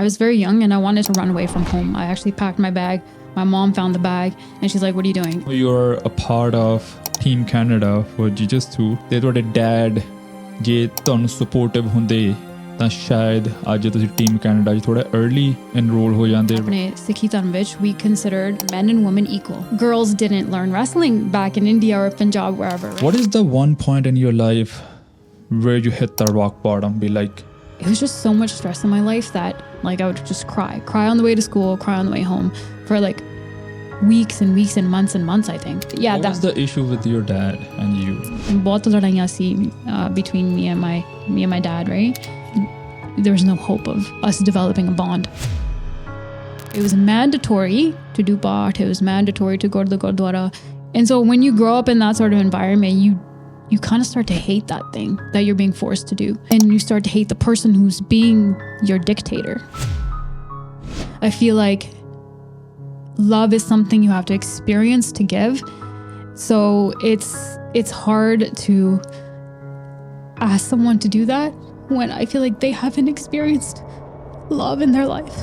was very young and I wanted to run away from home. I actually packed my bag. My mom found the bag and she's like, what are you doing? You're a part of Team Canada for Jiu Jitsu. ਤੇ ਤੁਹਾਡੇ dad ਜੇ ਤੁਹਾਨੂੰ supportive ਹੁੰਦੇ ਤਾਂ ਸ਼ਾਇਦ ਅੱਜ ਤੁਸੀਂ team Canada 'ਚ ਥੋੜਾ early enroll ਹੋ ਜਾਂਦੇ. ਆਪਣੇ ਸਿੱਖੀ ਧਰਮ ਵਿੱਚ we considered men and women equal. Girls didn't learn wrestling back in India or Punjab, wherever. Right? What is the one point in your life where you hit the rock bottom? Be like, it was just so much stress in my life that like I would just cry on the way to school, cry on the way home for like weeks and weeks and months, I think. Yeah, what was the issue with your dad and you? बहुत लड़ाइयाँ सी between me and my dad, right? There was no hope of us developing a bond. It was mandatory to do path. It was mandatory to go to the Gurdwara. And so when you grow up in that sort of environment, you kind of start to hate that thing that you're being forced to do. And you start to hate the person who's being your dictator. I feel like love is something you have to experience to give. So it's hard to ask someone to do that when I feel like they haven't experienced love in their life.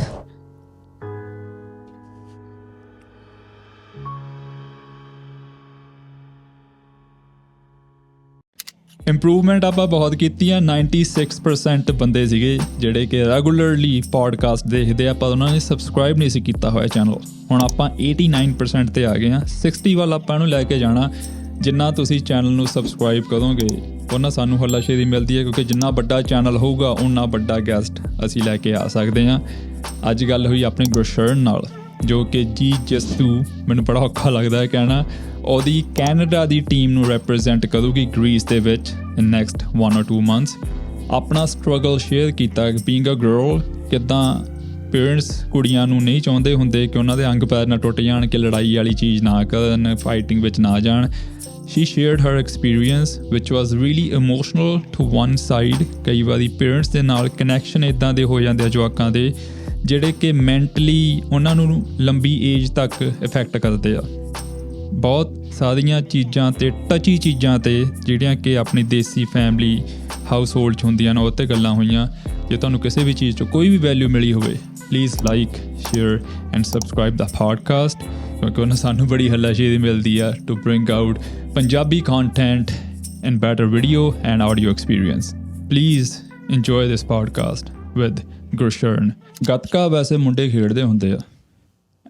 Improvement ਆਪਾਂ ਬਹੁਤ ਕੀਤੀ ਆ. 96% ਬੰਦੇ ਸੀਗੇ ਜਿਹੜੇ ਕਿ regularly podcast ਦੇਖਦੇ ਆ, ਪਰ ਉਹਨਾਂ ਨੇ ਸਬਸਕ੍ਰਾਈਬ ਨਹੀਂ ਸੀ ਕੀਤਾ ਹੋਇਆ ਚੈਨਲ. ਹੁਣ ਆਪਾਂ 89% ਤੇ ਆ ਗਏ ਆ. 60 ਵੱਲ ਆਪਾਂ ਨੂੰ ਲੈ ਕੇ ਜਾਣਾ. ਜਿੰਨਾ ਤੁਸੀਂ ਚੈਨਲ ਨੂੰ ਸਬਸਕ੍ਰਾਈਬ ਕਰੋਗੇ ਉਹਨਾਂ ਸਾਨੂੰ ਹੱਲਾਸ਼ੇਰੀ ਮਿਲਦੀ ਹੈ, ਕਿਉਂਕਿ ਜਿੰਨਾ ਵੱਡਾ ਚੈਨਲ ਹੋਊਗਾ ਉਨਾ ਵੱਡਾ ਗੈਸਟ ਅਸੀਂ ਲੈ ਕੇ ਆ ਸਕਦੇ ਹਾਂ. ਅੱਜ ਗੱਲ ਹੋਈ ਆਪਣੇ ਗੁਰਸ਼ਰਨ ਨਾਲ, ਜੋ ਕਿ ਜੀ ਜਿਸਤੂ, ਮੈਨੂੰ ਬੜਾ ਔਖਾ ਲੱਗਦਾ ਹੈ ਕਹਿਣਾ, ਉਹਦੀ ਕੈਨੇਡਾ ਦੀ ਟੀਮ ਨੂੰ ਰੈਪਰੈਜ਼ੈਂਟ ਕਰੂਗੀ ਗ੍ਰੀਸ ਦੇ ਵਿੱਚ ਇਨ ਨੈਕਸਟ 1 or 2 months. ਆਪਣਾ ਸਟਰਗਲ ਸ਼ੇਅਰ ਕੀਤਾ ਬੀਇੰਗ ਅ ਗਰਲ, ਕਿੱਦਾਂ ਪੇਰੈਂਟਸ ਕੁੜੀਆਂ ਨੂੰ ਨਹੀਂ ਚਾਹੁੰਦੇ ਹੁੰਦੇ ਕਿ ਉਹਨਾਂ ਦੇ ਅੰਗ ਪੈਰ ਨਾ ਟੁੱਟ ਜਾਣ, ਕਿ ਲੜਾਈ ਵਾਲੀ ਚੀਜ਼ ਨਾ ਕਰਨ, ਫਾਈਟਿੰਗ ਵਿੱਚ ਨਾ ਜਾਣ. She shared her experience, which was really emotional to one side. ਕਈ ਵਾਰੀ ਪੇਰੈਂਟਸ ਦੇ ਨਾਲ ਕਨੈਕਸ਼ਨ ਇੱਦਾਂ ਦੇ ਹੋ ਜਾਂਦੇ ਆ ਜਵਾਕਾਂ ਦੇ, ਜਿਹੜੇ ਕਿ ਮੈਂਟਲੀ ਉਹਨਾਂ ਨੂੰ ਲੰਬੀ ਏਜ ਤੱਕ ਇਫੈਕਟ ਕਰਦੇ ਆ. ਬਹੁਤ ਸਾਰੀਆਂ ਚੀਜ਼ਾਂ 'ਤੇ ਟਚੀ ਚੀਜ਼ਾਂ 'ਤੇ ਜਿਹੜੀਆਂ ਕਿ ਆਪਣੀ ਦੇਸੀ ਫੈਮਿਲੀ ਹਾਊਸ ਹੋਲਡ 'ਚ ਹੁੰਦੀਆਂ ਨੇ, ਉਹ 'ਤੇ ਗੱਲਾਂ ਹੋਈਆਂ. ਜੇ ਤੁਹਾਨੂੰ ਕਿਸੇ ਵੀ ਚੀਜ਼ 'ਚੋਂ ਕੋਈ ਵੀ ਵੈਲਿਊ ਮਿਲੀ ਹੋਵੇ, please like, share and subscribe ਦਾ ਪੋਡਕਾਸਟ, ਕਿਉਂਕਿ ਉਹਨਾਂ ਸਾਨੂੰ ਬੜੀ ਹੱਲਾਸ਼ੇਰੀ ਮਿਲਦੀ ਆ to bring out Punjabi content and better video and audio experience. Please enjoy this podcast with Gursharan. Gutka ਵੈਸੇ ਮੁੰਡੇ ਖੇਡਦੇ ਹੁੰਦੇ ਆ,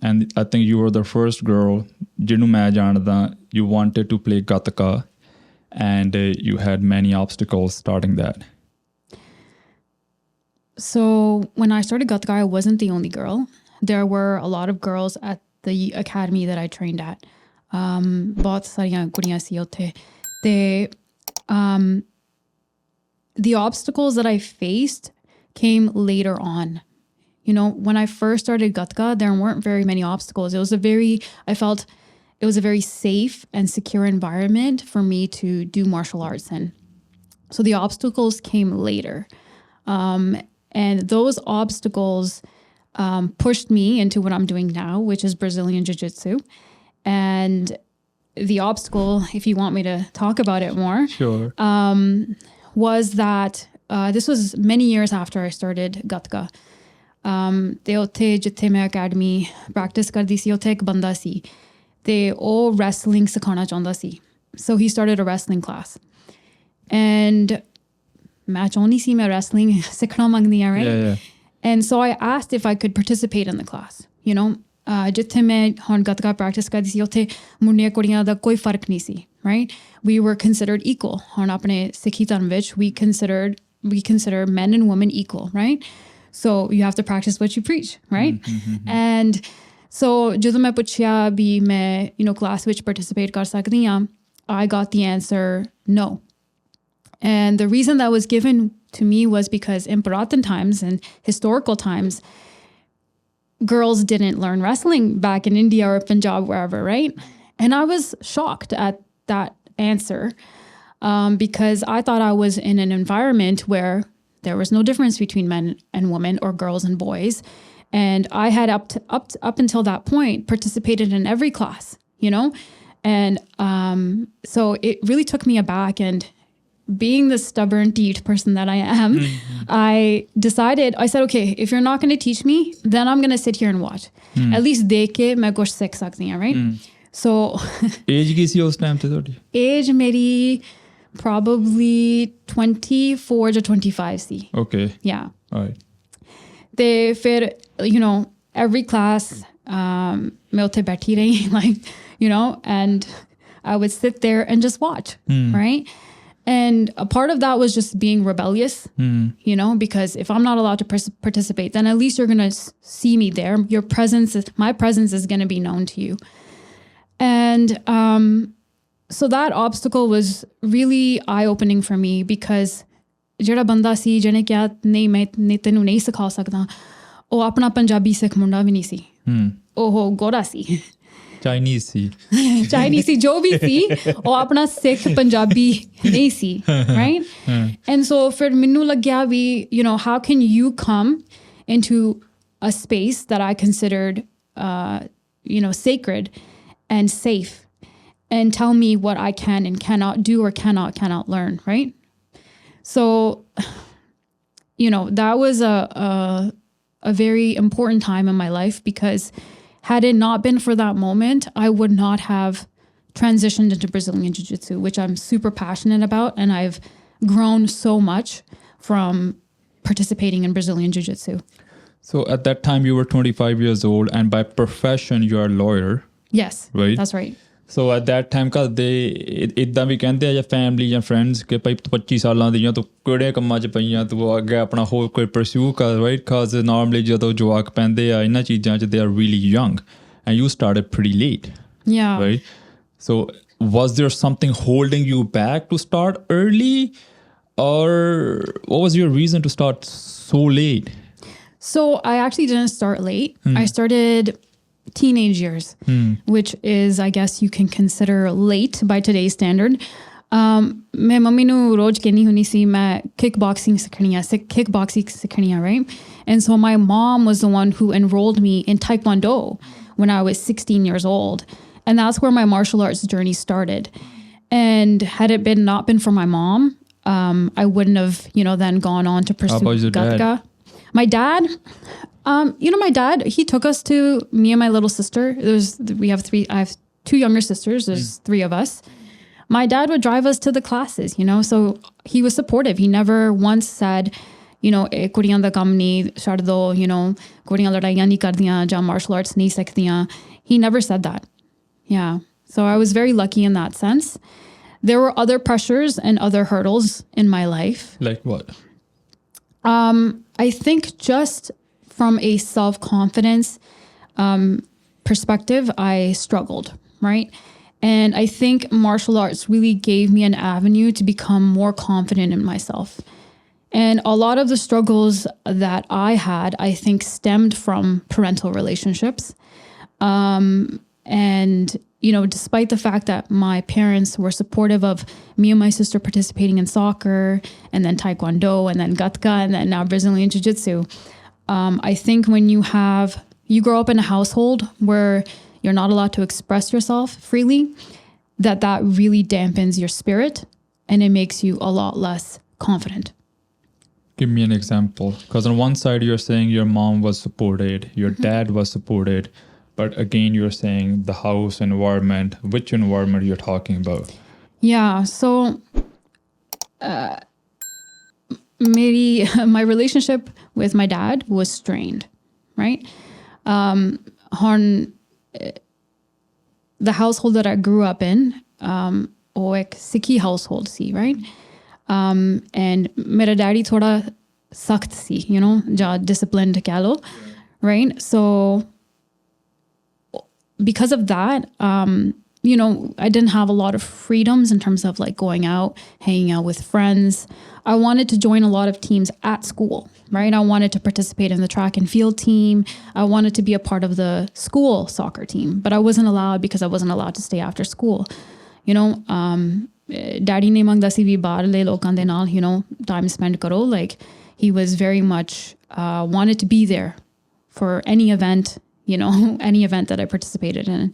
and I think you were the first girl ਜਿਹਨੂੰ ਮੈਂ ਜਾਣਦਾ, you wanted to play Gutka and you had many obstacles starting that. So when I started Gutka, I wasn't the only girl. There were a lot of girls at the academy that I trained at. ਬਹੁਤ ਸਾਰੀਆਂ ਕੁੜੀਆਂ ਸੀ ਉੱਥੇ. The obstacles that I faced came later on. You know, when I first started Gutka, there weren't very many obstacles. I felt it was a very safe and secure environment for me to do martial arts in. So the obstacles came later. And those obstacles pushed me into what I'm doing now, which is Brazilian Jiu Jitsu. And the obstacle, if you want me to talk about it more, sure, was that this was many years after I started Gutka. ਤੇ ਉੱਥੇ ਜਿੱਥੇ ਮੈਂ academy practice ਕਰਦੀ ਸੀ, ਉੱਥੇ ਇੱਕ ਬੰਦਾ ਸੀ ਤੇ ਉਹ ਰੈਸਲਿੰਗ ਸਿਖਾਉਣਾ ਚਾਹੁੰਦਾ ਸੀ. So he started a wrestling class. And ਮੈਂ ਚਾਹੁੰਦੀ ਸੀ ਮੈਂ wrestling ਸਿੱਖਣਾ ਮੰਗਦੀ ਹਾਂ, right? Yeah. And so I asked if I could participate in the class, you know. ਜਿੱਥੇ ਮੈਂ ਹੁਣ ਗੱਤਕਾ ਪ੍ਰੈਕਟਿਸ ਕਰਦੀ ਸੀ, ਉੱਥੇ ਮੁੰਡਿਆਂ ਕੁੜੀਆਂ ਦਾ ਕੋਈ ਫਰਕ ਨਹੀਂ ਸੀ, right? We were considered equal. ਹੁਣ ਆਪਣੇ ਸਿੱਖੀ ਧਰਮ ਵਿੱਚ we consider men and women equal, right? So you have to practice what you preach, right? And so ਜਦੋਂ ਮੈਂ ਪੁੱਛਿਆ ਵੀ ਮੈਂ, you know, class ਵਿੱਚ participate ਕਰ ਸਕਦੀ ਹਾਂ, I got the answer no. And the reason that was given to me was because in Purathan times and historical times, girls didn't learn wrestling back in India or Punjab, wherever, right? And I was shocked at that answer because I thought I was in an environment where there was no difference between men and women or girls and boys. And I had up until that point participated in every class, you know? And so it really took me aback and being the stubborn teeth person that I am, I said, okay, if you're not going to teach me, then I'm going to sit here and watch. At least dekh ke main kuch sikh sakti haan, right? So age ਕੀ ਸੀ ਉਸ time ਤੇ ਤੁਹਾਡੀ? age ਮੇਰੀ probably 24 to 25 C. Okay. Yeah. All right. ਤੇ ਫਿਰ every class ਮੈਂ ਉੱਥੇ ਬੈਠੀ ਰਹੀ like and I would sit there and just watch, right? And a part of that was just being rebellious, because if I'm not allowed to participate, then at least you're going to see me there. My presence is going to be known to you. And so that obstacle was really eye-opening for me, because ਜਿਹੜਾ ਬੰਦਾ ਸੀ ਜਿਹਨੇ ਕਿਹਾ ਨਹੀਂ ਮੈਂ ਤੈਨੂੰ ਨਹੀਂ ਸਿਖਾ ਸਕਦਾ, ਉਹ ਆਪਣਾ ਪੰਜਾਬੀ ਸਿੱਖ ਮੁੰਡਾ ਵੀ ਨਹੀਂ ਸੀ, ਉਹ ਗੋਰਾ ਸੀ, ਚਾਈਨੀਜ਼ ਸੀ, ਜੋ ਵੀ ਸੀ, ਉਹ ਆਪਣਾ ਸਿੱਖ ਪੰਜਾਬੀ ਨਹੀਂ ਸੀ, right? And so ਫਿਰ ਮੈਨੂੰ ਲੱਗਿਆ ਵੀ how can you come into a space that I considered sacred and safe and tell me what I can and cannot do or cannot learn, right? So that was a very important time in my life, because had it not been for that moment, I would not have transitioned into Brazilian Jiu Jitsu, which I'm super passionate about. And I've grown so much from participating in Brazilian Jiu Jitsu. So at that time, you were 25 years old, and by profession, you're a lawyer. Yes, right? That's right. So at that time, ਘਰਦੇ ਇੱਦਾਂ ਵੀ ਕਹਿੰਦੇ ਆ ਜਾਂ family ਜਾਂ friends ਕਿ ਭਾਈ 25 ਸਾਲਾਂ ਦੀਆਂ ਤੂੰ ਕਿਹੜੇ ਕੰਮਾਂ 'ਚ ਪਈਆਂ, ਤੂੰ ਅੱਗੇ ਆਪਣਾ ਹੋਰ ਕੋਈ ਪਰਸਿਊ ਕਰ, ਰਾਈਟ? ਬਿਕਾਜ਼ ਨਾਰਮਲੀ ਜਦੋਂ ਜਵਾਕ ਪੈਂਦੇ ਆ ਇਹਨਾਂ ਚੀਜ਼ਾਂ 'ਚ, they are really young and you started pretty late. Yeah. Right? So was there something holding you back to start early, or what was your reason to start so late? So I actually didn't start late. I started teenage years, which is, I guess you can consider late by today's standard. मैं mummy नू रोज कहनी हुनी सी मैं kickboxing sikhani hai, right? And so my mom was the one who enrolled me in Taekwondo when I was 16 years old. And that's where my martial arts journey started. And had it not been for my mom, I wouldn't have, then gone on to pursue How about your Gutka. dad? My dad, my dad, he took us to me and my little sister. I have 2 younger sisters. There's 3 of us. My dad would drive us to the classes, so he was supportive. He never once said, ਕੁੜੀਆਂ ਦਾ ਕੰਮ ਨਹੀਂ ਛੱਡ ਦੋ, ਕੁੜੀਆਂ ਲੜਾਈਆਂ ਨਹੀਂ ਕਰਦੀਆਂ ਜਾਂ martial arts ਨਹੀਂ ਸਿੱਖਦੀਆਂ. He never said that. Yeah. So I was very lucky in that sense. There were other pressures and other hurdles in my life. Like what? I think just from a self-confidence perspective, I struggled, right? And I think martial arts really gave me an avenue to become more confident in myself. And a lot of the struggles that I had, I think, stemmed from parental relationships. And, despite the fact that my parents were supportive of me and my sister participating in soccer and then Taekwondo and then Gutka and then now Brazilian Jiu Jitsu, I think when you grow up in a household where you're not allowed to express yourself freely, that really dampens your spirit and it makes you a lot less confident. Give me an example. Because on one side, you're saying your mom was supported, your dad was supported, but again, you're saying the house environment. Which environment you're talking about? Yeah, so my relationship with my dad was strained, right? The household that I grew up in, ਉਹ ਇੱਕ ਸਿੱਖੀ household C, right? And ਮੇਰਾ daddy ਥੋੜਾ ਸਖਤ ਸੀ, ਜਾਂ disciplined ਕਹਿ ਲਓ, right? So because of that, I didn't have a lot of freedoms in terms of like going out, hanging out with friends. I wanted to join a lot of teams at school, right? I wanted to participate in the track and field team. I wanted to be a part of the school soccer team, but I wasn't allowed because I wasn't allowed to stay after school. Daddy ne mangda si vi baar le lokan de naal, time spent karo. Like he was very much wanted to be there for any event, any event that I participated in.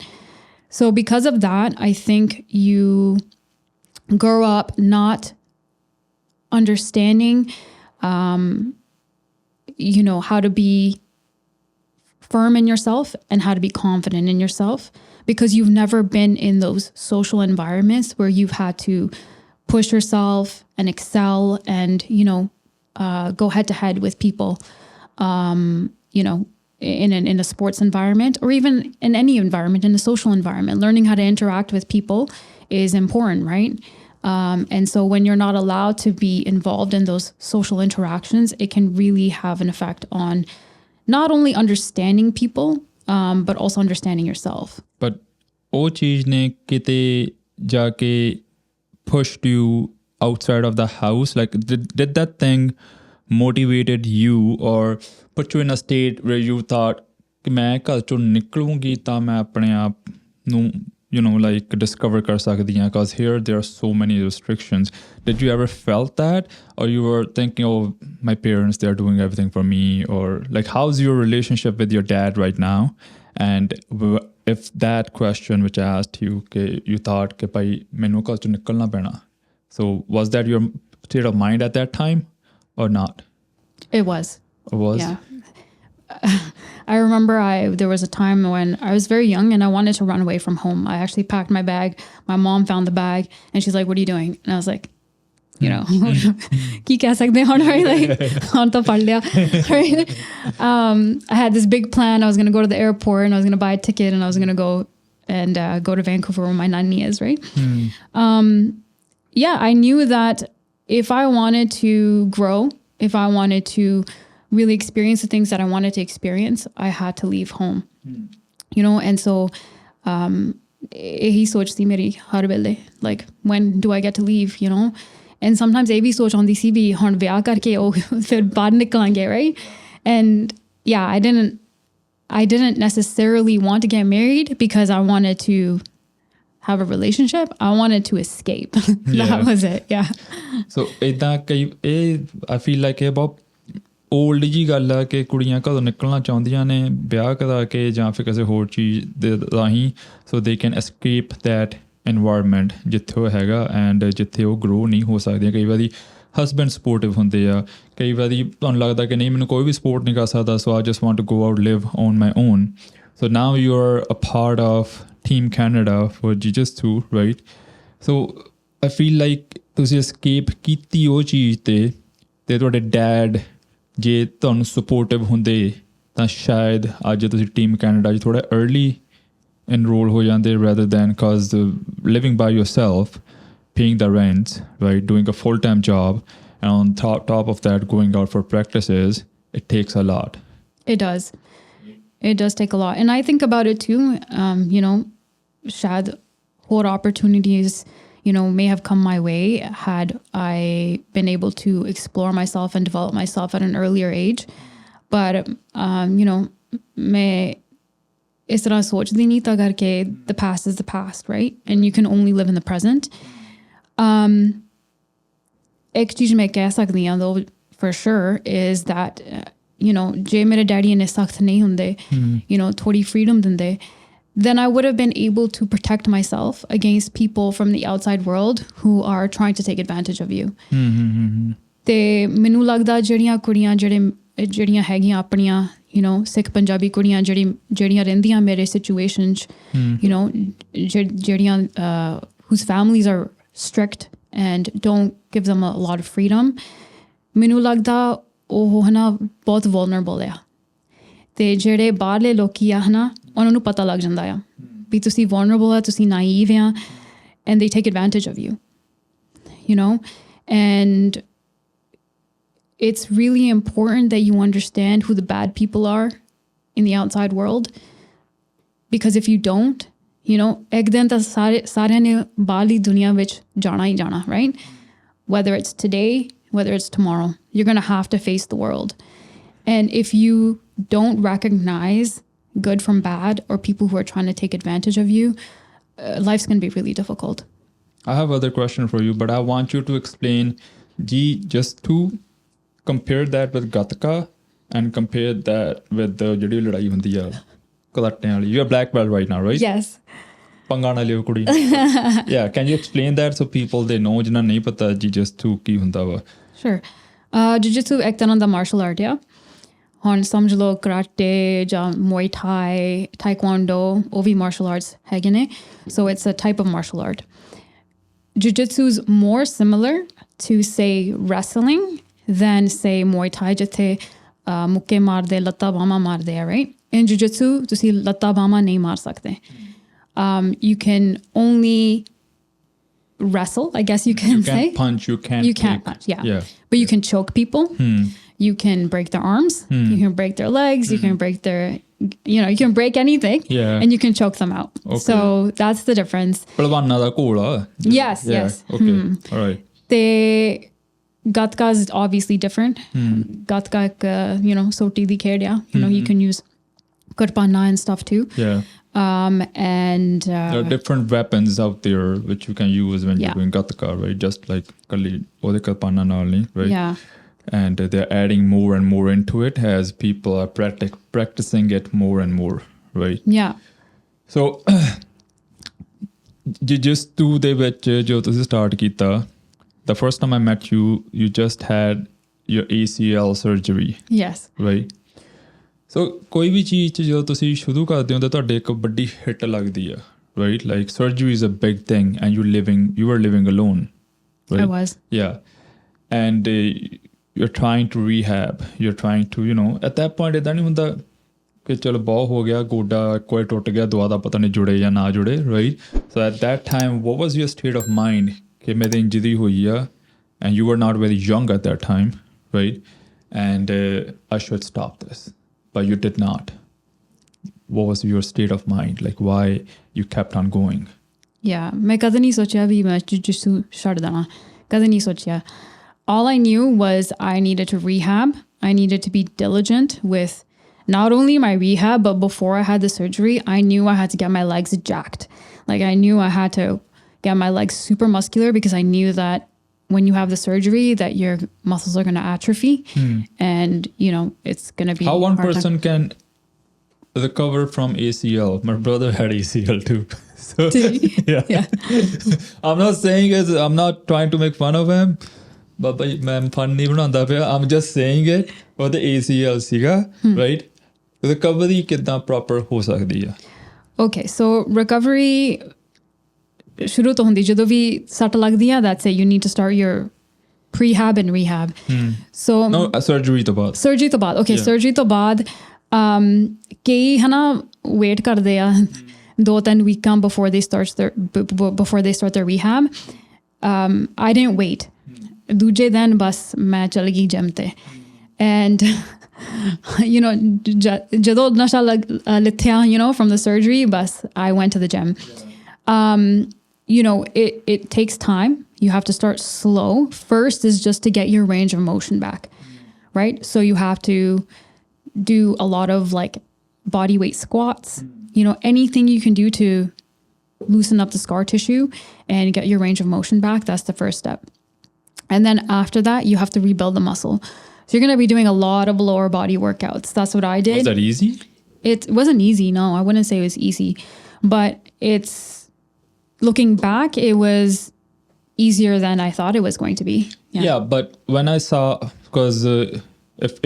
So because of that, I think you grow up not understanding, how to be firm in yourself and how to be confident in yourself, because you've never been in those social environments where you've had to push yourself and excel and, go head to head with people, in a sports environment, or even in any environment, in a social environment. Learning how to interact with people is important, right? And so when you're not allowed to be involved in those social interactions, it can really have an effect on not only understanding people, but also understanding yourself. But ਉਹ ਚੀਜ਼ ਨੇ ਕਿਤੇ ਜਾ ਕੇ pushed you outside of the house? Like, did that thing motivated you or put you in a state where you thought ਕਿ ਮੈਂ ਘਰ ਚੋਂ ਨਿਕਲੂੰਗੀ ਤਾਂ ਮੈਂ ਆਪਣੇ ਆਪ ਨੂੰ like discover ਕਰ ਸਕਦੀ ਹਾਂ, because here there are so many restrictions. Did you ever felt that, or you were thinking, oh, my parents, they're doing everything for me? Or like, how's your relationship with your dad right now? And if that question which I asked you, you thought कि भाई मैनू घर चों निकलना पैਣਾ, so was that your state of mind at that time or not? It was. It was? Yeah. I remember there was a time when I was very young and I wanted to run away from home. I actually packed my bag. My mom found the bag and she's like, what are you doing? And I was like, ki keh sakte hain, right? Like, haan to pad liya, right? I had this big plan. I was going to go to the airport and I was going to buy a ticket and I was going to go and go to Vancouver where my nanny is, right? Yeah, I knew that if I wanted to grow, if I wanted to really experience the things that I wanted to experience, I had to leave home. And so he soch si meri har vele, like, when do I get to leave, and sometimes ਇਹ ਵੀ ਸੋਚ ਆਉਂਦੀ ਸੀ ਵੀ ਹੁਣ ਵਿਆਹ ਕਰਕੇ ਉਹ ਫਿਰ ਬਾਹਰ ਨਿਕਲਾਂਗੇ, right? And yeah, I didn't necessarily want to get married because I wanted to have a relationship. I wanted to escape. That was it. Yeah. So I feel like ਇਹ ਬਹੁਤ ਓਲਡ ਜੀ ਗੱਲ ਆ ਕਿ ਕੁੜੀਆਂ ਘਰੋਂ ਨਿਕਲਣਾ ਚਾਹੁੰਦੀਆਂ ਨੇ ਵਿਆਹ ਕਰਾ ਕੇ ਜਾਂ ਫਿਰ ਕਿਸੇ ਹੋਰ ਚੀਜ਼ ਦੇ ਰਾਹੀਂ, ਸੋ they can escape that environment ਜਿੱਥੇ ਉਹ ਹੈਗਾ ਐਂਡ ਜਿੱਥੇ ਉਹ ਗਰੋ ਨਹੀਂ ਹੋ ਸਕਦੀਆਂ. ਕਈ ਵਾਰੀ ਹਸਬੈਂਡ ਸਪੋਰਟਿਵ ਹੁੰਦੇ ਆ, ਕਈ ਵਾਰੀ ਤੁਹਾਨੂੰ ਲੱਗਦਾ ਕਿ ਨਹੀਂ ਮੈਨੂੰ ਕੋਈ ਵੀ ਸਪੋਰਟ ਨਹੀਂ ਕਰ ਸਕਦਾ, so I just want to go out live on my own. So now you are a part of team Canada for ਜਿu-jitsu, right? So I feel like ਤੁਸੀਂ ਐਸਕੇਪ ਕੀਤੀ ਉਹ ਚੀਜ਼ ਤੇ ਤੁਹਾਡੇ ਡੈਡ ਜੇ ਤੁਹਾਨੂੰ ਸਪੋਰਟਿਵ ਹੁੰਦੇ ਤਾਂ ਸ਼ਾਇਦ ਅੱਜ ਤੁਸੀਂ ਟੀਮ ਕੈਨੇਡਾ 'ਚ ਥੋੜ੍ਹਾ early enroll ho jande rather than, because living by yourself, paying the rent, right, doing a full-time job, and on top of that going out for practices, it takes a lot. It does take a lot. And I think about it too, shayad more opportunities may have come my way had I been able to explore myself and develop myself at an earlier age. But main is tarah sochdi nahi tha karke the past is the past, right? And you can only live in the present. Ek cheez main keh sakdi haan though for sure is that je mere daddy ne sakht nahi hunde, thodi freedom dinde, then I would have been able to protect myself against people from the outside world who are trying to take advantage of you. ਤੇ ਮੈਨੂੰ ਲੱਗਦਾ ਜਿਹੜੀਆਂ ਕੁੜੀਆਂ ਜਿਹੜੀਆਂ ਹੈਗੀਆਂ ਆਪਣੀਆਂ ਸਿੱਖ ਪੰਜਾਬੀ ਕੁੜੀਆਂ ਜਿਹੜੀਆਂ ਰਹਿੰਦੀਆਂ ਮੇਰੇ ਸਿਚੁਏਸ਼ਨ 'ਚ ਜਿਹੜੀਆਂ whose families are strict and don't give them a lot of freedom, ਮੈਨੂੰ ਲੱਗਦਾ ਉਹ ਹੈ ਨਾ ਬਹੁਤ vulnerable ਆ. ਤੇ ਜਿਹੜੇ ਬਾਹਰਲੇ ਲੋਕੀ ਆ ਹੈ ਨਾ ਉਹਨਾਂ ਨੂੰ ਪਤਾ ਲੱਗ ਜਾਂਦਾ ਆ ਵੀ ਤੁਸੀਂ vulnerable ਆ, ਤੁਸੀਂ naive ਆ, and they take advantage of you, and it's really important that you understand who the bad people are in the outside world, because if you don't, ek din ta sare ne baali duniya vich jana hi jana, right? Whether it's today, whether it's tomorrow, you're going to have to face the world. And if you don't recognize good from bad or people who are trying to take advantage of you, life's going to be really difficult. I have other question for you, but I want you to explain, just to compare that with Gutka and compare that with the ਜਿਹੜੀ ਲੜਾਈ ਹੁੰਦੀ ਆ ਕਲਾਟਿਆਂ ਵਾਲੀ. You're a black belt right now, right? Yes. ਪੰਗਾ ਨਾ ਲਿਓ ਕੁੜੀ yeah can you explain that so people they know ਜਿਨ੍ਹਾਂ ਨਹੀਂ ਪਤਾ jiu-jitsu ਕੀ ਹੁੰਦਾ ਵਾ Sure. Jiu-jitsu ਇੱਕ ਤਰ੍ਹਾਂ ਦਾ ਮਾਰਸ਼ਲ ਆਰਟ ਆ ਹੁਣ ਸਮਝ ਲਓ ਕਰਾਟੇ ਜਾਂ ਮੁਆਈ ਥਾਈ ਟਾਈਕਵਾਂਡੋ ਉਹ ਵੀ ਮਾਰਸ਼ਲ ਆਰਟਸ ਹੈਗੇ ਨੇ so it's a type of martial art. Jiu-jitsu is more similar to say wrestling than say muay thai ਜਿੱਥੇ ਮੁੱਕੇ ਮਾਰਦੇ ਲੱਤਾਂ ਬਾਹਾਂ ਮਾਰਦੇ ਆ right in jiu-jitsu ਤੁਸੀਂ ਲੱਤਾਂ ਬਾਹਾਂ ਨਹੀਂ ਮਾਰ ਸਕਦੇ you can only wrestle I guess you can say punch you can't punch yeah but you can choke people you can break their arms you can break their legs you can break their you can break anything and you can choke them out so that's the difference ਪਹਿਲਵਾਨਾਂ ਦਾ ਘੋਲ ਆ yes okay all right ਤੇ Gutka is obviously different Gutka soti di khed ya you can use kurpana and stuff too and there are different weapons out there which you can use when you're doing Gutka right just like kalli ode kurpana naal nahi right and they're adding more and more into it as people are practicing it more and more right so jiu-jitsu ਦੇ ਵਿੱਚ ਜੋ ਤੁਸੀਂ start ਕੀਤਾ the first time I met you you just had your ACL surgery yes right so ਕੋਈ ਵੀ ਚੀਜ਼ 'ਚ ਜਦੋਂ ਤੁਸੀਂ ਸ਼ੁਰੂ ਕਰਦੇ ਹੋ ਤਾਂ ਤੁਹਾਡੇ ਇੱਕ ਵੱਡੀ ਹਿੱਟ ਲੱਗਦੀ ਆ right like surgery is a big thing and you were living alone right I was and you're trying to rehab you're trying to at that point ਇੱਦਾਂ ਨਹੀਂ ਹੁੰਦਾ ਕਿ ਚਲੋ ਬਹੁਤ ਹੋ ਗਿਆ ਗੋਡਾ ਕੋਈ ਟੁੱਟ ਗਿਆ ਦੁਆ ਦਾ ਪਤਾ ਨਹੀਂ ਜੁੜੇ ਜਾਂ ਨਾ ਜੁੜੇ right so at that time what was your state of mind ਕਿ ਮੇਰੇ ਇੰਜਰੀ ਹੋਈ ਆ and you were not very young at that time right and I should stop this but you did not what was your state of mind like why you kept on going ਮੈਂ ਕਦੇ ਨਹੀਂ ਸੋਚਿਆ ਵੀ ਮੈਂ jiu-jitsu ਛੱਡ ਦੇਣਾ ਕਦੇ ਨਹੀਂ ਸੋਚਿਆ all I knew was I needed to rehab I needed to be diligent with not only my rehab but before I had the surgery I knew I had to get my legs jacked like I knew I had to get my legs super muscular because I knew that when you have the surgery that your muscles are going to atrophy and it's going to be how one person can recover from ACL my brother had ACL too so I'm not saying I'm not trying to make fun of him but ਮੈਂ fun ਨਹੀਂ ਬਣਾਉਂਦਾ ਪਿਆ I'm just saying it ਉਹਦੇ ACL ਸੀਗਾ right recovery ਕਿੱਦਾਂ proper ਹੋ ਸਕਦੀ ਆ okay so recovery ਸ਼ੁਰੂ ਤੋਂ ਹੁੰਦੀ ਜਦੋਂ ਵੀ ਸੱਟ ਲੱਗਦੀ ਆ that's it you need to start your prehab and rehab so no surgery ਤੋਂ ਬਾਅਦ okay surgery ਤੋਂ ਬਾਅਦ ਕਈ ਹਨਾ ਵੇਟ ਕਰਦੇ ਆ 2-3 ਵੀਕਾਂ before they start their rehab I didn't wait ਦੂਜੇ ਦਿਨ ਬਸ ਮੈਂ ਚਲ ਗਈ ਜਿਮ ਤੇ and ਜਦੋਂ ਨਸ਼ਾ ਲਿੱਥਿਆ from the surgery bus I went to the gym it takes time you have to start slow first is just to get your range of motion back right so you have to do a lot of like body weight squats anything you can do to loosen up the scar tissue and get your range of motion back that's the first step and then after that you have to rebuild the muscle so you're going to be doing a lot of lower body workouts that's what I did was that easy it wasn't easy no I wouldn't say it was easy but it's looking back it was easier than I thought it was going to be yeah but when I saw because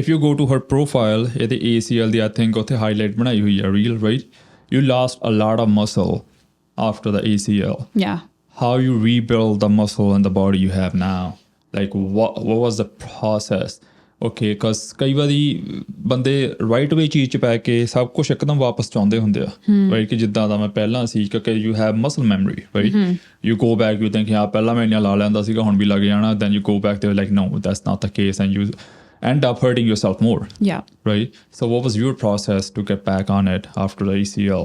if you go to her profile the ACL the I think ਉੱਥੇ highlight ਬਣਾਈ ਹੋਈ ਆ reel right you lost a lot of muscle after the ACL how you rebuild the muscle and the body you have now like what was the process okay because ਕਈ ਵਾਰੀ ਬੰਦੇ right ਵੇ ਚੀਜ਼ 'ਚ ਪੈ ਕੇ ਸਭ ਕੁਛ ਇੱਕਦਮ ਵਾਪਸ ਚਾਹੁੰਦੇ ਹੁੰਦੇ ਆ ਰਾਈਟ ਕਿ ਜਿੱਦਾਂ ਦਾ ਮੈਂ ਪਹਿਲਾਂ ਸੀ ਕਿਉਂਕਿ you have muscle memory right you go back you think ਹਾਂ ਪਹਿਲਾਂ ਮੈਂ ਇੰਨਾ ਲਾ ਲੈਂਦਾ ਸੀਗਾ ਹੁਣ ਵੀ ਲੱਗ ਜਾਣਾ then you go back they like no that's not the case and you end up hurting yourself more right so what was your process to get back on it after the ACL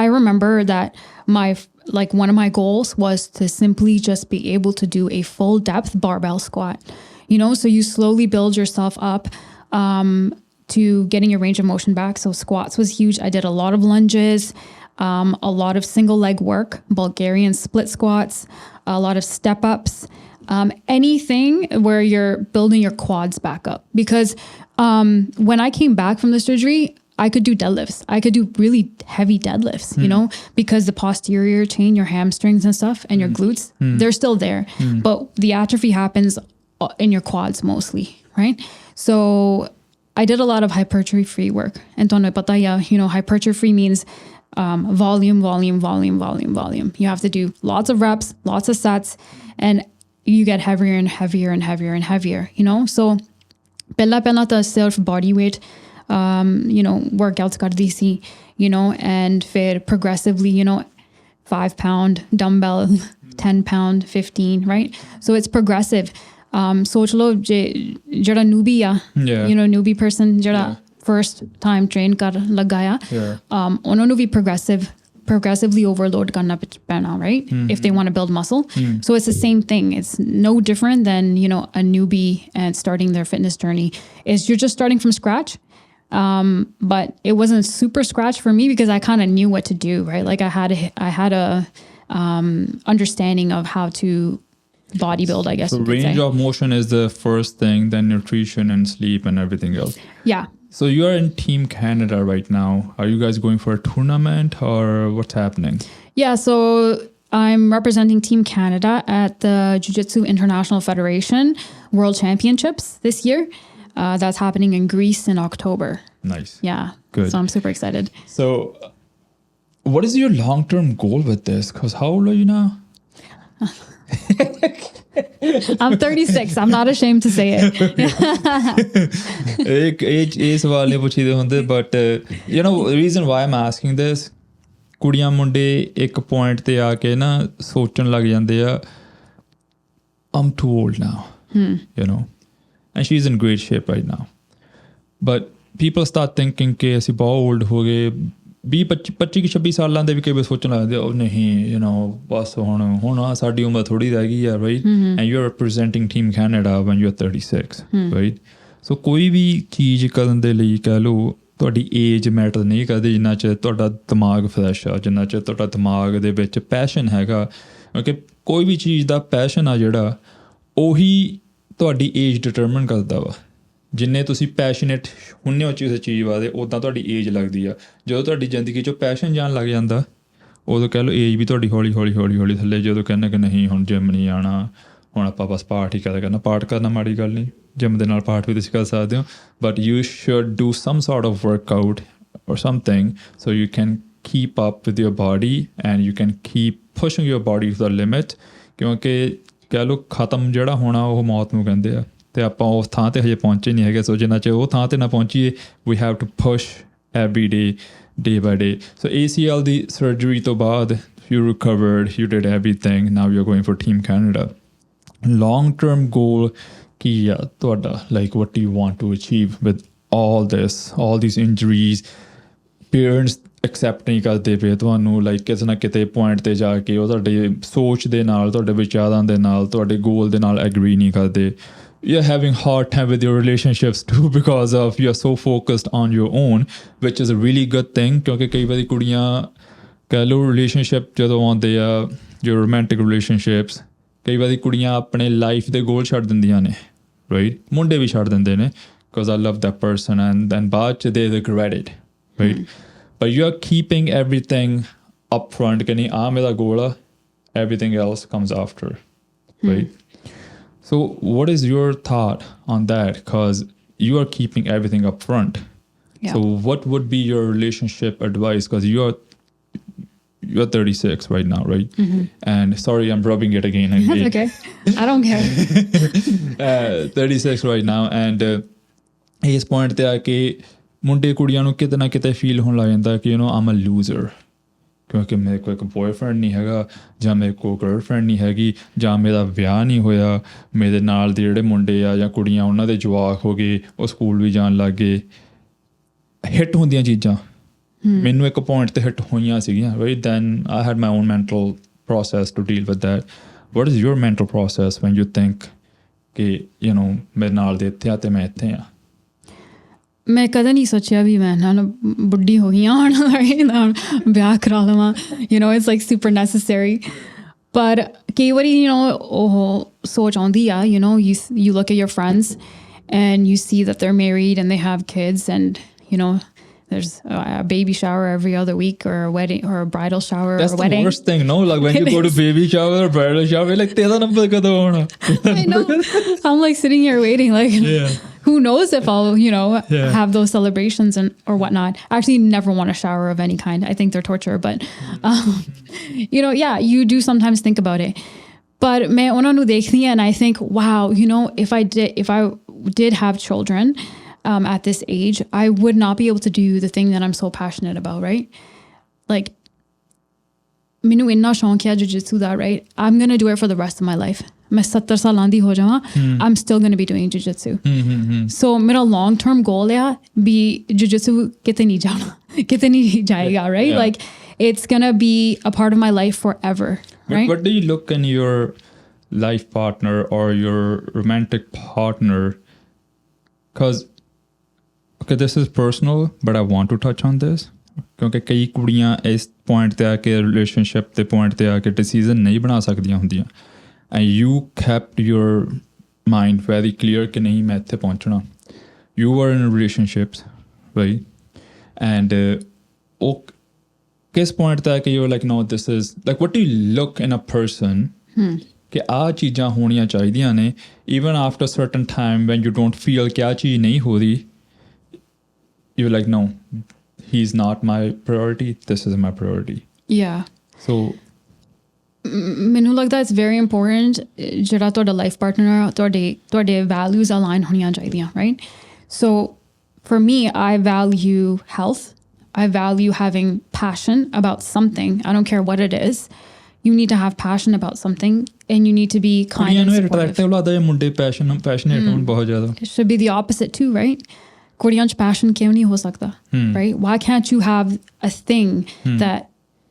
I remember that one of my goals was to simply just be able to do a full depth barbell squat so you slowly build yourself up to getting your range of motion back so squats was huge I did a lot of lunges a lot of single leg work Bulgarian split squats a lot of step ups anything where you're building your quads back up because when I came back from the surgery I could do deadlifts. I could do really heavy deadlifts, you know, because the posterior chain, your hamstrings and stuff, and your glutes, they're still there. But the atrophy happens in your quads mostly, right? So I did a lot of hypertrophy work. And you know, hypertrophy means volume. You have to do lots of reps, lots of sets, and you get heavier and heavier and heavier and heavier, you know? So pehla ta self body weight you know, workouts kardi si, you know, and fir progressively, you know, 5 pound dumbbell, 10 pound, 15, right? So it's progressive. Soch lo jada newbie you know, newbie person jada first time train kar lagaya, ਉਹਨਾਂ ਨੂੰ ਵੀ progressively overload karna paina, right? If they want to build muscle. So it's the same thing. It's no different than, you know, a newbie and starting their fitness journey. Is you're just starting from scratch. But it wasn't super scratch for me because I kind of knew what to do, right? Like I had a understanding of how to bodybuild, I guess. So range of motion is the first thing, then nutrition and sleep and everything else. Yeah. So you are in Team Canada right now. Are you guys going for a tournament or what's happening? Yeah, so I'm representing Team Canada at the Jiu Jitsu International Federation World Championships this year. That's happening in Greece in October. Nice. Yeah. Good. So I'm super excited. So what is your long-term goal with this? Because how old are you now? I'm 36. I'm not ashamed to say it. ਇਹ ਸਵਾਲ ਨਹੀਂ ਪੁੱਛੀਦੇ ਹੁੰਦੇ, but you know, the reason why I'm asking this, ਕੁੜੀਆਂ ਮੁੰਡੇ ਇੱਕ point ਤੇ ਆ ਕੇ ਨਾ ਸੋਚਣ ਲੱਗ ਜਾਂਦੇ ਆ, I'm too old now, you know. And she's in great shape right now. But people start thinking ਕਿ ਅਸੀਂ ਬਹੁਤ old ਹੋ ਗਏ, 25-26 ਸਾਲਾਂ ਦੇ ਵੀ ਕਈ ਵਾਰ ਸੋਚਣ ਲੱਗਦੇ, ਉਹ ਨਹੀਂ, you know, ਬਸ ਹੁਣ ਸਾਡੀ ਉਮਰ ਥੋੜ੍ਹੀ ਰਹਿ ਗਈ ਆ, right? And you're representing Team Canada when you're 36, right? So ਕੋਈ ਵੀ ਚੀਜ਼ ਕਰਨ ਦੇ ਲਈ ਕਹਿ ਲਓ ਤੁਹਾਡੀ ਏਜ ਮੈਟਰ ਨਹੀਂ ਕਰਦੀ, ਜਿੰਨਾ ਚਿਰ ਤੁਹਾਡਾ ਦਿਮਾਗ ਫਰੈਸ਼ ਆ, ਜਿੰਨਾ ਚਿਰ ਤੁਹਾਡਾ ਦਿਮਾਗ ਦੇ ਵਿੱਚ ਪੈਸ਼ਨ ਹੈਗਾ, ਕਿਉਂਕਿ ਕੋਈ ਵੀ ਚੀਜ਼ ਦਾ ਪੈਸ਼ਨ ਆ ਜਿਹੜਾ, ਉਹੀ ਤੁਹਾਡੀ ਏਜ ਡਿਟਰਮਨ ਕਰਦਾ ਵਾ। ਜਿੰਨੇ ਤੁਸੀਂ ਪੈਸ਼ਨੇਟ ਹੁੰਦੇ ਹੋ ਕਿਸੇ ਚੀਜ਼ ਬਾਰੇ, ਉੱਦਾਂ ਤੁਹਾਡੀ ਏਜ ਲੱਗਦੀ ਆ। ਜਦੋਂ ਤੁਹਾਡੀ ਜ਼ਿੰਦਗੀ 'ਚੋਂ ਪੈਸ਼ਨ ਜਾਣ ਲੱਗ ਜਾਂਦਾ, ਉਦੋਂ ਕਹਿ ਲਓ ਏਜ ਵੀ ਤੁਹਾਡੀ ਹੌਲੀ ਥੱਲੇ। ਜਦੋਂ ਕਹਿੰਦੇ ਕਿ ਨਹੀਂ ਹੁਣ ਜਿੰਮ ਨਹੀਂ ਆਉਣਾ, ਹੁਣ ਆਪਾਂ ਬਸ ਪਾਠ ਹੀ ਕਰਨਾ। ਪਾਠ ਕਰਨਾ ਮਾੜੀ ਗੱਲ ਨਹੀਂ, ਜਿੰਮ ਦੇ ਨਾਲ ਪਾਠ ਵੀ ਤੁਸੀਂ ਕਰ ਸਕਦੇ ਹੋ, but you should do sum sort of workout or something so you can keep up with your body and you can keep pushing your body to the limit। ਕਿਉਂਕਿ ਕਹਿ ਲਓ ਖਤਮ ਜਿਹੜਾ ਹੋਣਾ ਉਹ ਮੌਤ ਨੂੰ ਕਹਿੰਦੇ ਆ, ਅਤੇ ਆਪਾਂ ਉਸ ਥਾਂ 'ਤੇ ਹਜੇ ਪਹੁੰਚੇ ਨਹੀਂ ਹੈਗੇ। ਸੋ ਜਿੰਨਾ ਚਿਰ ਉਹ ਥਾਂ 'ਤੇ ਨਾ ਪਹੁੰਚੀਏ, we have to push every day by day। So ACL the surgery ਤੋਂ ਬਾਅਦ you recovered, you did everything, now you're going for Team Canada। Long term goal ਕੀ ਆ ਤੁਹਾਡਾ? Like what do you want to achieve with all this, all these injuries? Parents accept ਨਹੀਂ ਕਰਦੇ ਪਏ ਤੁਹਾਨੂੰ, like ਕਿਸੇ ਨਾ ਕਿਤੇ ਪੁਆਇੰਟ 'ਤੇ ਜਾ ਕੇ ਉਹ ਤੁਹਾਡੇ ਸੋਚ ਦੇ ਨਾਲ, ਤੁਹਾਡੇ ਵਿਚਾਰਾਂ ਦੇ ਨਾਲ, ਤੁਹਾਡੇ ਗੋਲ ਦੇ ਨਾਲ ਐਗਰੀ ਨਹੀਂ ਕਰਦੇ। You're having hard time with your relationships too because of you're so focused on your own, which is a really good thing। ਕਿਉਂਕਿ ਕਈ ਵਾਰੀ ਕੁੜੀਆਂ ਕਹਿ ਲਓ ਰਿਲੇਸ਼ਨਸ਼ਿਪ ਜਦੋਂ ਆਉਂਦੇ ਆ, ਜੋ ਰੋਮੈਂਟਿਕ ਰਿਲੇਸ਼ਨਸ਼ਿਪਸ, ਕਈ ਵਾਰੀ ਕੁੜੀਆਂ ਆਪਣੇ ਲਾਈਫ ਦੇ ਗੋਲ ਛੱਡ ਦਿੰਦੀਆਂ ਨੇ, ਰਾਈਟ? ਮੁੰਡੇ ਵੀ ਛੱਡ ਦਿੰਦੇ ਨੇ because I love that person, and then ਬਾਅਦ 'ਚ they regret it, right? But you're keeping everything up front, ਕਿ ਨਹੀਂ ਆਹ ਮੇਰਾ ਗੋਲ ਆ, everything else comes after, right? So what is your thought on that? Because you are keeping everything up front. Yeah. So what would be your relationship advice? Because you're 36 right now, right? And sorry, I'm rubbing it again. That's okay. I don't care. 36 right now, and ਇਸ point 'ਤੇ ਆ ਕੇ ਮੁੰਡੇ ਕੁੜੀਆਂ ਨੂੰ ਕਿਤੇ ਨਾ ਕਿਤੇ feel ਹੋਣ ਲੱਗ ਜਾਂਦਾ ਕਿ I'm a loser, ਕਿਉਂਕਿ ਮੇਰੇ ਕੋਲ ਇੱਕ ਬੋਆਏਫਰੈਂਡ ਨਹੀਂ ਹੈਗਾ, ਜਾਂ ਮੇਰੇ ਕੋਲ ਗਰਲਫਰੈਂਡ ਨਹੀਂ ਹੈਗੀ, ਜਾਂ ਮੇਰਾ ਵਿਆਹ ਨਹੀਂ ਹੋਇਆ, ਮੇਰੇ ਨਾਲ ਦੇ ਜਿਹੜੇ ਮੁੰਡੇ ਆ ਜਾਂ ਕੁੜੀਆਂ ਉਹਨਾਂ ਦੇ ਜਵਾਕ ਹੋ ਗਏ, ਉਹ ਸਕੂਲ ਵੀ ਜਾਣ ਲੱਗ ਗਏ। ਹਿੱਟ ਹੁੰਦੀਆਂ ਚੀਜ਼ਾਂ ਮੈਨੂੰ ਇੱਕ ਪੁਆਇੰਟ 'ਤੇ ਹਿੱਟ ਹੋਈਆਂ ਸੀਗੀਆਂ, right? Then I had my own mental process to deal with that. What is your mental process when you think ਕਿ ਮੇਰੇ ਨਾਲ ਦੇ ਇੱਥੇ ਆ ਅਤੇ ਮੈਂ ਇੱਥੇ ਹਾਂ? ਮੈਂ ਕਦੇ ਨਹੀਂ ਸੋਚਿਆ ਵੀ ਮੈਂ ਨਾਲ ਬੁੱਢੀ ਹੋ ਗਈ ਹਾਂ ਹੁਣ ਵਿਆਹ ਕਰਾ ਲਵਾਂ, it's like super necessary। ਪਰ ਕਈ ਵਾਰੀ ਉਹ ਸੋਚ ਆਉਂਦੀ ਆ, you look at your friends and you see that they're married and they have kids and there's a baby shower every other week or a wedding or a bridal shower That's or a wedding. the worst thing, no? Like when you go to baby shower or bridal shower, like tera number kada hona. I know. I'm like sitting here waiting, like who knows if I'll, you know, have those celebrations and or whatnot. I actually never want a shower of any kind. I think they're torture, but you know, yeah, you do sometimes think about it. But मैं उन्होंने ਨੂੰ देखती and I think, wow, you know, if I did have children at this age, I would not be able to do the thing that I'm so passionate about, right? Like, ਮੈਨੂੰ ਇੰਨਾ ਸ਼ੌਂਕ ਹੈ jiu-jitsu the, right? I'm going to do it for the rest of my life. मैं 70 ਸਾਲਾਂ ਦੀ ਹੋ ਜਾਵਾਂ, I'm still going to be doing jiu-jitsu. So ਮੇਰਾ long term goal ਹੈ ਵੀ jiu-jitsu ਕਿਤੇ ਨਹੀਂ ਜਾਣਾ, ਕਿਤੇ ਨਹੀਂ ਜਾਏਗਾ, right? Like, it's going to be a part of my life forever, right? But what do you look in your life partner or your romantic partner? Because, okay, this is personal, but I want to touch on this. ਕਿਉਂਕਿ ਕਈ ਕੁੜੀਆਂ ਇਸ point 'ਤੇ ਆ ਕੇ relationship ਦੇ point 'ਤੇ ਆ ਕੇ decision ਨਹੀਂ ਬਣਾ ਸਕਦੀਆਂ ਹੁੰਦੀਆਂ and you kept your mind very clear ਕਿ ਨਹੀਂ ਮੈਂ ਇੱਥੇ ਪਹੁੰਚਣਾ you are in relationships right and ਉਹ ਕਿਸ ਪੁਆਇੰਟ 'ਤੇ ਆ ਕੇ you like know this is like what you look in a person ਕਿ ਆਹ ਚੀਜ਼ਾਂ ਹੋਣੀਆਂ ਚਾਹੀਦੀਆਂ ਨੇ even after certain time when you don't feel ਕਿ ਆਹ ਚੀਜ਼ ਨਹੀਂ ਹੋ ਰਹੀ you like know he's not my priority, this is my priority. Yeah. So ਮੈਨੂੰ ਲੱਗਦਾ it's very important ਜਿਹੜਾ ਤੁਹਾਡਾ life partner ਤੁਹਾਡੇ values align ਹੋਣੀਆਂ ਚਾਹੀਦੀਆਂ, right? So for me, I value health. I value having passion about something. I don't care what it is. You need to have passion about something and you need to be kind and supportive. ਲੱਗਦਾ ਮੁੰਡੇ passionate ਹੋਣ ਬਹੁਤ ਜ਼ਿਆਦਾ. It should be the opposite too, right? ਕੁੜੀਆਂ 'ਚ passion ਕਿਉਂ ਨਹੀਂ ਹੋ ਸਕਦਾ, right? Why can't you have a thing that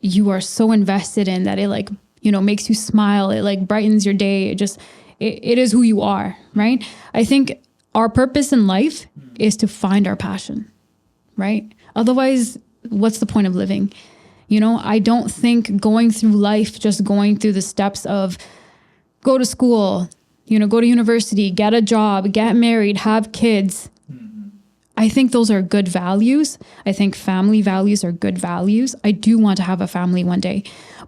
you are so invested in that it like, you know, makes you smile, it like brightens your day, it is who you are, right? I think our purpose in life is to find our passion, right? Otherwise, what's the point of living? You know, I don't think going through life, just going through the steps of go to school, you know, go to university, get a job, get married, have kids. I think those are good values. I think family values are good values. I do want to have a family one day.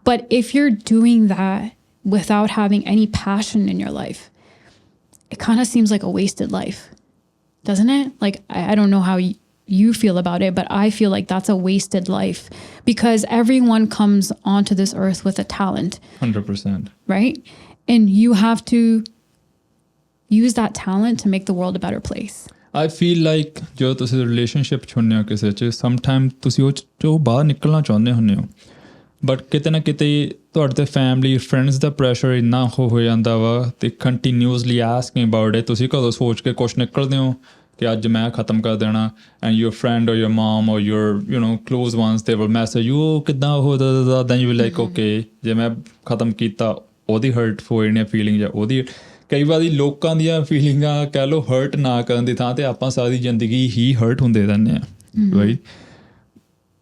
But if you're doing that without having any passion in your life, it kind of seems like a wasted life, doesn't it? Like, I don't know how you feel about it, but I feel like that's a wasted life because everyone comes onto this earth with a talent. 100%. Right? And you have to use that talent to make the world a better place. I feel like ਜਦੋਂ ਤੁਸੀਂ relationship 'ਚ ਹੁੰਦੇ ਹੋ ਕਿਸੇ 'ਚ sometime ਤੁਸੀਂ ਉਹ 'ਚੋਂ ਬਾਹਰ ਨਿਕਲਣਾ ਚਾਹੁੰਦੇ ਹੁੰਦੇ ਹੋ ਬਟ ਕਿਤੇ ਨਾ ਕਿਤੇ ਤੁਹਾਡੇ 'ਤੇ ਫੈਮਲੀ ਫਰੈਂਡਸ ਦਾ ਪ੍ਰੈਸ਼ਰ ਇੰਨਾ ਹੋ ਜਾਂਦਾ ਵਾ ਅਤੇ ਕੰਟੀਨਿਊਸਲੀ ਆਸਕਿੰਗ ਅਬਾਊਟ ਇਟ ਤੁਸੀਂ ਕਦੋਂ ਸੋਚ ਕੇ ਕੁਛ ਨਿਕਲਦੇ ਹੋ ਕਿ ਅੱਜ ਮੈਂ ਖ਼ਤਮ ਕਰ ਦੇਣਾ and your friend or your mum or your you know close ones they will message you ਕਿੱਦਾਂ ਉਹ then you will like okay ਜੇ ਮੈਂ ਖ਼ਤਮ ਕੀਤਾ ਉਹਦੀ ਹਰਟ ਹੋ ਜਾਣੀ ਫੀਲਿੰਗ ਜਾਂ ਉਹਦੀ ਕਈ ਵਾਰੀ ਲੋਕਾਂ ਦੀਆਂ ਫੀਲਿੰਗਾਂ ਕਹਿ ਲਓ ਹਰਟ ਨਾ ਕਰਨ ਦੀ ਥਾਂ 'ਤੇ ਆਪਾਂ ਸਾਰੀ ਜ਼ਿੰਦਗੀ ਹੀ ਹਰਟ ਹੁੰਦੇ ਰਹਿੰਦੇ ਹਾਂ ਰਾਈਟ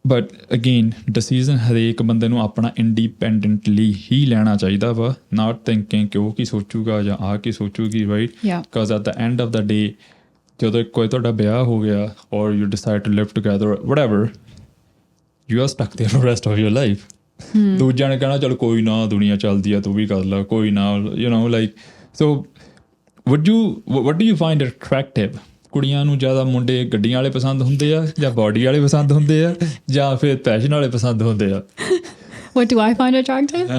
ਬਟ ਅਗੇਨ ਡਿਸੀਜ਼ਨ ਹਰੇਕ ਬੰਦੇ ਨੂੰ ਆਪਣਾ ਇੰਡੀਪੈਂਡੈਂਟਲੀ ਹੀ ਲੈਣਾ ਚਾਹੀਦਾ ਵਾ ਨਾਟ ਥਿੰਕਿੰਗ ਕਿ ਉਹ ਕੀ ਸੋਚੂਗਾ ਜਾਂ ਆਹ ਕੀ ਸੋਚੂਗੀ right because at the end of the day ਜਦੋਂ ਕੋਈ ਤੁਹਾਡਾ ਵਿਆਹ ਹੋ ਗਿਆ or you decide to live together whatever you are stuck there for rest of your life ਦੂਜਿਆਂ ਨੇ ਕਹਿਣਾ ਚਲ ਕੋਈ ਨਾ ਦੁਨੀਆ ਚੱਲਦੀ ਆ ਤੂੰ ਵੀ ਕਰ ਲਾ ਕੋਈ ਨਾ you know like So what do you find attractive? ਕੁੜੀਆਂ ਨੂੰ ਜ਼ਿਆਦਾ ਮੁੰਡੇ ਗੱਡੀਆਂ ਵਾਲੇ ਪਸੰਦ ਹੁੰਦੇ ਆ ਜਾਂ ਬਾਡੀ ਵਾਲੇ ਪਸੰਦ ਹੁੰਦੇ ਆ ਜਾਂ ਫਿਰ ਪੈਸ਼ਨ ਵਾਲੇ ਪਸੰਦ ਹੁੰਦੇ ਆ What do I find attractive?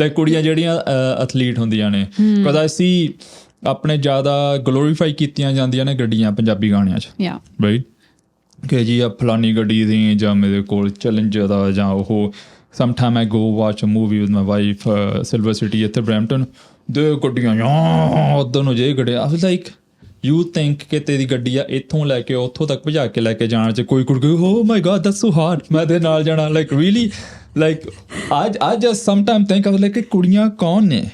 Like ਕੁੜੀਆਂ ਜਿਹੜੀਆਂ ਐਥਲੀਟ ਹੁੰਦੀਆਂ ਨੇ ਬਿਕਾਜ਼ ਆਈ ਸੀ ਆਪਣੇ ਜ਼ਿਆਦਾ ਗਲੋਰੀਫਾਈ ਕੀਤੀਆਂ ਜਾਂਦੀਆਂ ਨੇ ਗੱਡੀਆਂ ਪੰਜਾਬੀ ਗਾਣਿਆਂ 'ਚ ਰਾਈਟ ਕਿ ਜੀ ਆ ਫਲਾਨੀ ਗੱਡੀ ਦੀ ਜਾਂ ਮੇਰੇ ਕੋਲ ਚੈਲੰਜਰ ਦਾ ਜਾਂ ਉਹ sometime I go watch a movie with my wife Silver City ਇੱਥੇ ਬਰੈਂਪਟਨ ਦੇ ਗੱਡੀਆਂ ਉੱਧਰ ਨੂੰ ਜੇ ਗੱਡੀਆਂ ਆਈ ਲਾਈਕ ਯੂ ਥਿੰਕ ਕਿ ਤੇਰੀ ਗੱਡੀ ਆ ਇੱਥੋਂ ਲੈ ਕੇ ਉੱਥੋਂ ਤੱਕ ਭਜਾ ਕੇ ਲੈ ਕੇ ਜਾਣ 'ਚ ਕੋਈ ਕੁੜੀ ਓ ਮਾਈ ਗॉड ਦੈਟਸ ਸੋ ਹਾਰਡ ਮੈਂ ਇਹਦੇ ਨਾਲ ਜਾਣਾ like really like I just sometimes think I was like ਕਿ ਕੁੜੀਆਂ ਕੌਣ ਨੇ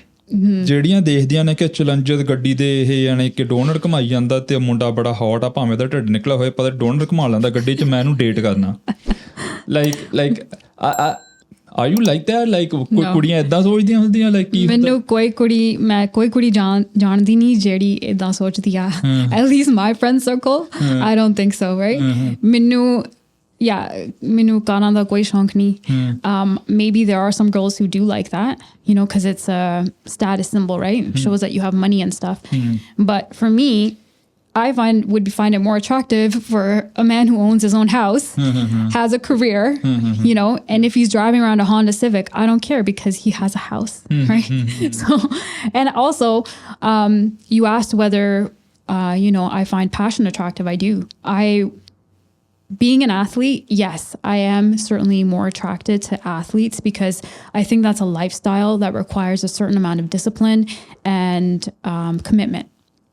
ਜਿਹੜੀਆਂ ਦੇਖਦੀਆਂ ਨੇ ਕਿ ਚੈਲੰਜਰ ਗੱਡੀ ਦੇ ਇਹ ਯਾਨੀ ਕਿ ਡੋਨਰ ਘੁਮਾਈ ਜਾਂਦਾ ਤੇ ਮੁੰਡਾ ਬੜਾ ਹੌਟ ਆ ਭਾਵੇਂ ਦਾ ਢਿੱਡ ਨਿਕਲਿਆ ਹੋਏ ਪਰ ਡੋਨਰ ਘੁਮਾ ਲੈਂਦਾ ਗੱਡੀ 'ਚ ਮੈਂ ਇਹਨੂੰ ਡੇਟ ਕਰਨਾ like Are you like that? Like ਕੁੜੀਆਂ ਏਦਾਂ ਸੋਚਦੀਆਂ ਹੁੰਦੀਆਂ ਲਾਈਕ ਕੀ ਮੈਨੂੰ ਕੋਈ ਕੁੜੀ ਜਾਣਦੀ ਨਹੀਂ ਜਿਹੜੀ ਏਦਾਂ ਸੋਚਦੀ ਆ at least my friend circle I don't think so right ਮੈਨੂੰ yeah, minu gaana da koi shaunk nahi. Maybe there are some girls who do like that, you know, because it's a status symbol, right? It shows that you have money and stuff. But for me, I would find it more attractive for a man who owns his own house, has a career, you know, and if he's driving around a Honda Civic, I don't care because he has a house, right? So, and also, you asked whether, you know, I find passion attractive. I do. Being an athlete, yes, I am certainly more attracted to athletes because I think that's a lifestyle that requires a certain amount of discipline and commitment.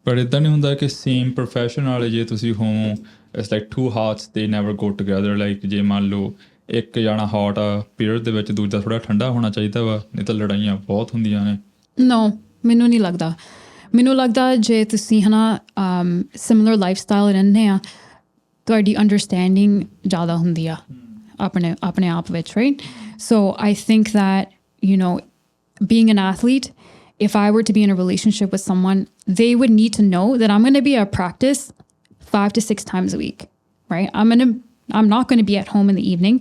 ਪਰ ਇਦਾਂ ਨਹੀਂ ਹੁੰਦਾ ਕਿ same profession ਵਾਲੇ ਜੇ ਤੁਸੀਂ ਹੋਵੋ it's like two hearts they never go together like ਜੇ ਮੰਨ ਲਓ ਇੱਕ ਜਾਣਾ ਹੌਟ ਆ ਪੀਰੀਅਡ ਦੇ ਵਿੱਚ ਦੂਜਾ ਥੋੜ੍ਹਾ ਠੰਡਾ ਹੋਣਾ ਚਾਹੀਦਾ ਵਾ ਨਹੀਂ ਤਾਂ ਲੜਾਈਆਂ ਬਹੁਤ ਹੁੰਦੀਆਂ ਨੇ ਨੋ ਮੈਨੂੰ ਨਹੀਂ ਲੱਗਦਾ ਮੈਨੂੰ ਲੱਗਦਾ ਜੇ ਤੁਸੀਂ ਹੈ ਨਾ ਸਿਮਿਲਰ ਲਾਈਫ ਸਟਾਈਲ ਰਹਿੰਦੇ ਆ ਤੁਹਾਡੀ ਅੰਡਰਸਟੈਂਡਿੰਗ ਜ਼ਿਆਦਾ ਹੁੰਦੀ ਆ ਆਪਣੇ ਆਪ ਵਿੱਚ right so I think that you know being an athlete, if I were to be in a relationship with someone, they would need to know that I'm going to be at practice 5 to 6 times a week, right? I'm not going to be at home in the evening.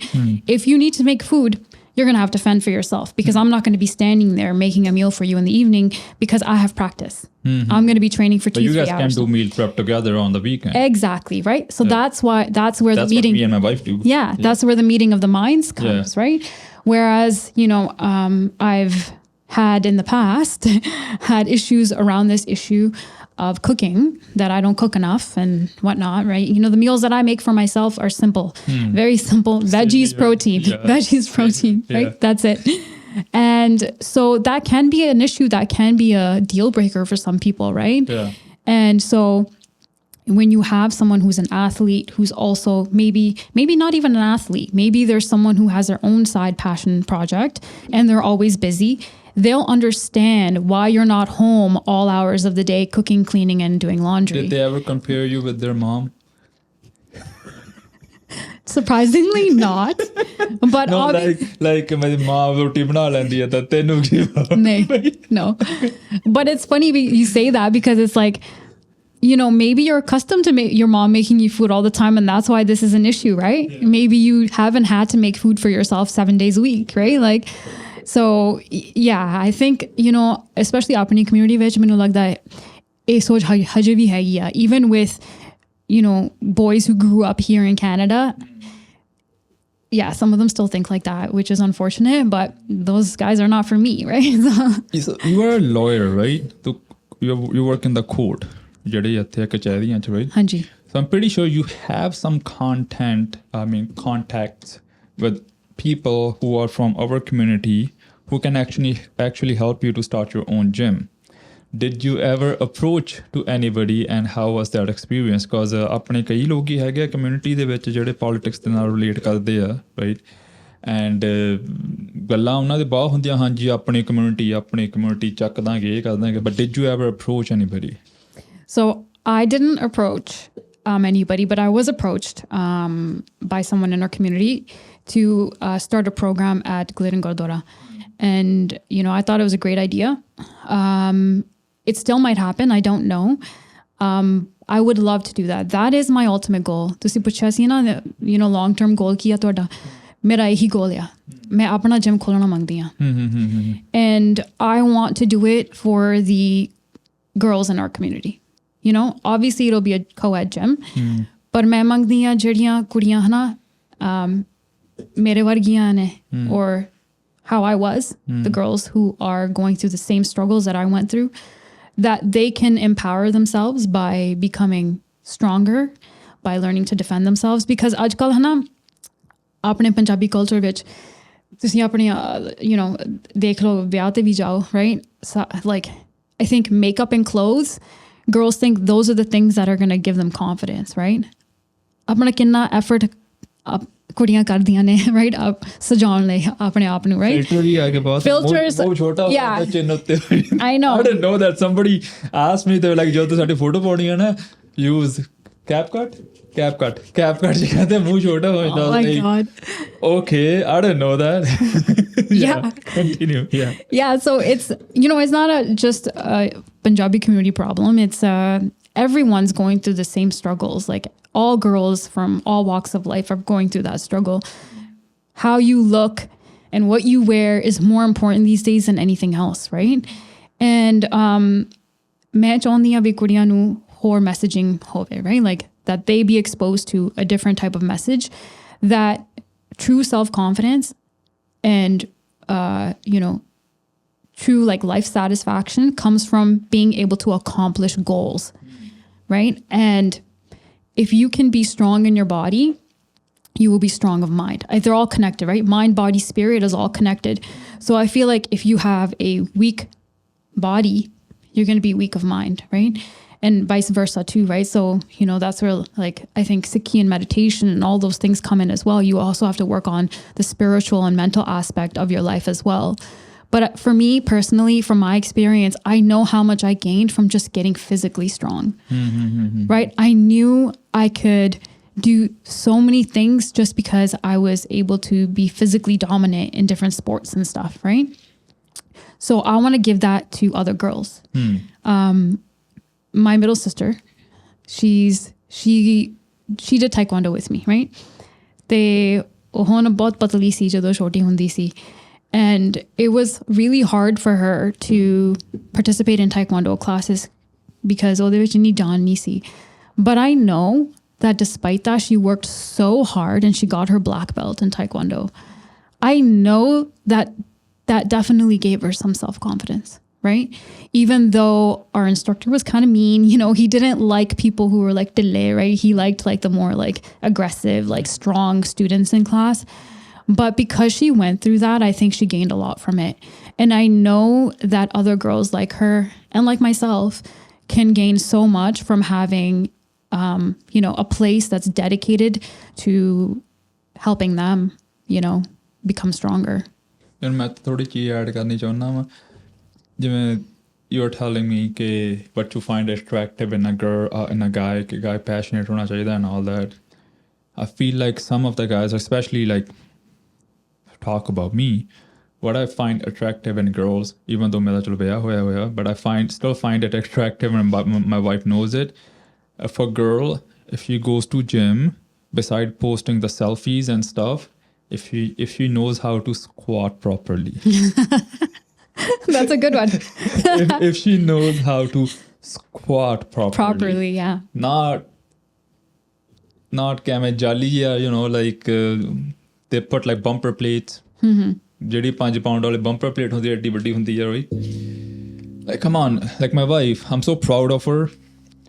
If you need to make food, you're going to have to fend for yourself because I'm not going to be standing there making a meal for you in the evening because I have practice. I'm going to be training for 2-3 hours. But you guys can do meal prep together on the weekend. Exactly, right? So that's where the meeting... That's what me and my wife do. Yeah, that's where the meeting of the minds comes, right? Whereas, you know, I've had in the past had issues around this issue of cooking, that I don't cook enough and whatnot, right? You know, the meals that I make for myself are simple, very simple, veggies, protein, veggies, protein, right? That's it. And so that can be an issue, that can be a deal breaker for some people, right? Yeah. And so when you have someone who's an athlete, who's also maybe not even an athlete, maybe there's someone who has their own side passion project and they're always busy, they'll understand why you're not home all hours of the day cooking, cleaning, and doing laundry. Did they ever compare you with their mom? Surprisingly not. But no, like my mom roti bana lendi hai ta tenu ki no. But it's funny you say that because it's like, you know, maybe you're accustomed to your mom making you food all the time and that's why this is an issue, right? Yeah. Maybe you haven't had to make food for yourself 7 days a week, right? Like, so yeah, I think, you know, especially apni community vich mainu lagda hai eh soch haje bhi hai ya, even with, you know, boys who grew up here in Canada. Yeah, some of them still think like that, which is unfortunate, but those guys are not for me, right? So you are a lawyer, right? So you work in the court. ਜਿਹੜੇ ਇੱਥੇ ਕਚਹਿਰੀਆਂ 'ਚ, right? ਹਾਂਜੀ. So I'm pretty sure you have some contacts with people who are from our community who can actually help you to start your own gym. Did you ever approach to anybody and how was that experience? Because ਆਪਣੇ ਕਈ ਲੋਕ ਹੀ ਹੈਗੇ community ਦੇ ਵਿੱਚ ਜਿਹੜੇ politics ਦੇ ਨਾਲ relate ਕਰਦੇ ਆ, right? And ਗੱਲਾਂ ਉਹਨਾਂ ਦੇ ਬਹੁਤ ਹੁੰਦੀਆਂ, ਹਾਂਜੀ ਆਪਣੀ community ਚੱਕ ਦਾਂਗੇ ਇਹ ਕਰ ਦਾਂਗੇ, but did you ever approach anybody? So I didn't approach anybody, but I was approached by someone in our community to start a program at Gurdwara. And, you know, I thought it was a great idea. It still might happen. I don't know. I would love to do that. That is my ultimate goal. Tusi puchha si na, you know, long-term goal ki hai toda. Mera ehi goal hai. Main apna gym kholna mangdi haan. And I want to do it for the girls in our community. You know, obviously it'll be a co-ed gym, but मैं मंगदी हाँ जड़ियाँ कुड़ियाँ है ना मेरे वर्गियाँ ने, or how I was, the girls who are going through the same struggles that I went through, that they can empower themselves by becoming stronger, by learning to defend themselves. Because आजकल है ना अपने Punjabi culture विच तुसी अपने you know देख लो ब्याह ते भी जाओ, right? So, like I think makeup and clothes, girls think those are the things that are going to give them confidence, right? Apna kinna effort ਕੁੜੀਆਂ ਕਰਦੀਆਂ ਨੇ, right? ਸਜਾਉਣ ਲਈ ਆਪਣੇ ਆਪ ਨੂੰ, right? Filter ਹੀ ਆ ਕੇ ਬਹੁਤ ਬਹੁਤ ਛੋਟਾ ਹੁੰਦਾ ਚਿੰਨ ਉੱਤੇ. I know. I didn't know that. Somebody asked me, they were like, ਜਦੋਂ ਸਾਡੀ ਫੋਟੋ ਪਾਉਣੀ ਹੈ ਨਾ, use CapCut ਜੀ ਕਹਿੰਦੇ ਮੂੰਹ ਛੋਟਾ ਹੋ ਜਾਂਦਾ. Oh my God. Okay, I didn't know that. Yeah. Continue. Yeah, so it's, you know, it's not just a Punjabi community problem. It's everyone's going through the same struggles. Like all girls from all walks of life are going through that struggle. How you look and what you wear is more important these days than anything else, right? And ਮੈਂ ਚਾਹੁੰਦੀ ਹਾਂ ਵੀ ਕੁੜੀਆਂ ਨੂੰ ਹੋਰ messaging ਹੋਵੇ, right? Like that they be exposed to a different type of message, that true self-confidence and, true like life satisfaction comes from being able to accomplish goals, right? And if you can be strong in your body, you will be strong of mind. They're all connected, right? Mind, body, spirit is all connected. So I feel like if you have a weak body, you're going to be weak of mind, right? And vice versa too, right? So, that's where like I think Sikhi and meditation and all those things come in as well. You also have to work on the spiritual and mental aspect of your life as well. But for me personally, from my experience, I know how much I gained from just getting physically strong, right? I knew I could do so many things just because I was able to be physically dominant in different sports and stuff, right? So I want to give that to other girls. My middle sister, she did taekwondo with me, right? They ohona bahut patli si jadon choti hundi si, and it was really hard for her to participate in taekwondo classes because ode vich inni jaan nahi si. But I know that despite that, she worked so hard and she got her black belt in taekwondo. I know that definitely gave her some self-confidence, right? Even though our instructor was kind of mean, he didn't like people who were like delay, right? He liked like the more like aggressive, like strong students in class. But because she went through that, I think she gained a lot from it. And I know that other girls like her and like myself can gain so much from having, a place that's dedicated to helping them, become stronger. And ਮੈਂ ਥੋੜੀ ਚੀਜ਼ add ਕਰਨੀ ਚਾਹੁੰਦਾ ਵਾਂ, ਜਿਵੇਂ you are telling me ਕਿ what you find attractive in a girl, in a guy passionate ਹੋਣਾ ਚਾਹੀਦਾ and all that. I feel like some of the guys, especially like talk about me, what I find attractive in girls, even though ਮੇਰਾ ਚਲੋ ਵਿਆਹ ਹੋਇਆ, but I still find it attractive and my wife knows it. If a girl, if she goes to gym, beside posting the selfies and stuff, if she knows how to squat properly. That's a good one. if she knows how to squat properly, yeah. Not kame jali, like they put like bumper plates. ਜਿਹੜੀ 5 pound ਵਾਲੇ bumper plate ਹੁੰਦੀ ਐਡੀ ਵੱਡੀ ਹੁੰਦੀ ਹੈ ਰੋਈ. Like come on, like my wife, I'm so proud of her.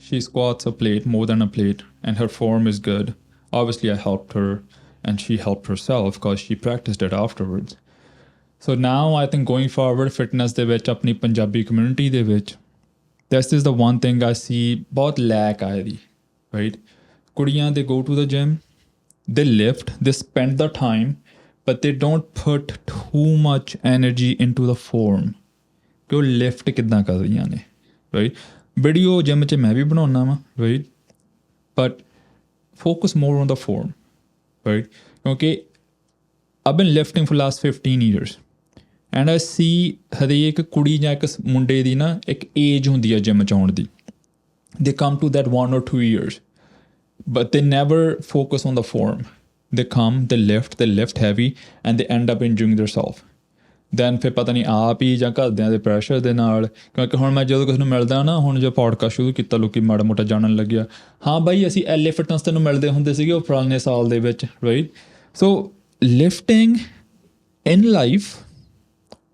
She squats a plate, more than a plate, and her form is good. Obviously I helped her and she helped herself because she practiced it afterwards. So now I think going forward, fitness ਦੇ ਵਿੱਚ ਆਪਣੀ Punjabi community ਦੇ ਵਿੱਚ, this is the one thing I see ਬਹੁਤ lack ਆਏ ਦੀ, right? ਕੁੜੀਆਂ they go to the gym, they lift, they spend the time, but they don't put too much energy into the form. ਕਿ ਉਹ lift ਕਿੱਦਾਂ ਕਰ ਰਹੀਆਂ ਨੇ, right? Video gym 'ਚ ਮੈਂ ਵੀ ਬਣਾਉਣਾ ਵਾ, right? But focus more on the form, right? Okay, I've been lifting for last 15 years and I see ਹਰੇਕ ਕੁੜੀ ਜਾਂ ਇੱਕ ਮੁੰਡੇ ਦੀ ਨਾ ਇੱਕ ਏਜ ਹੁੰਦੀ ਹੈ ਜਿਮ 'ਚ ਆਉਣ ਦੀ. They come to that 1 or 2 years, but they never focus on the form. They come, they lift heavy and they end up injuring themselves. Then ਫਿਰ ਪਤਾ ਨਹੀਂ ਆਪ ਹੀ ਜਾਂ ਘਰਦਿਆਂ ਦੇ ਪ੍ਰੈਸ਼ਰ ਦੇ ਨਾਲ, ਕਿਉਂਕਿ ਹੁਣ ਮੈਂ ਜਦੋਂ ਕਿਸੇ ਨੂੰ ਮਿਲਦਾ ਨਾ, ਹੁਣ ਜੋ ਪੋਡਕਾਸਟ ਸ਼ੁਰੂ ਕੀਤਾ ਲੋਕੀ ਮਾੜਾ ਮੋਟਾ ਜਾਣਨ ਲੱਗਿਆ, ਹਾਂ ਬਾਈ ਅਸੀਂ LA ਫਿਟਨੈਸ ਤੈਨੂੰ ਮਿਲਦੇ ਹੁੰਦੇ ਸੀਗੇ ਉਹ ਪੁਰਾਣੇ ਸਾਲ ਦੇ ਵਿੱਚ, right? So lifting in life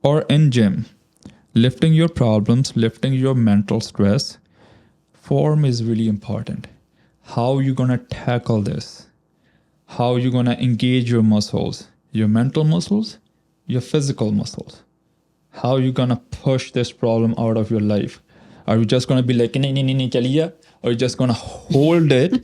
or in gym, lifting your problems, lifting your mental stress, form is really important. How you going to tackle this? How you going to engage your muscles, your mental muscles, your physical muscles? How you going to push this problem out of your life? Are you just going to be like, nee, chaliya? Or are you just going to hold it,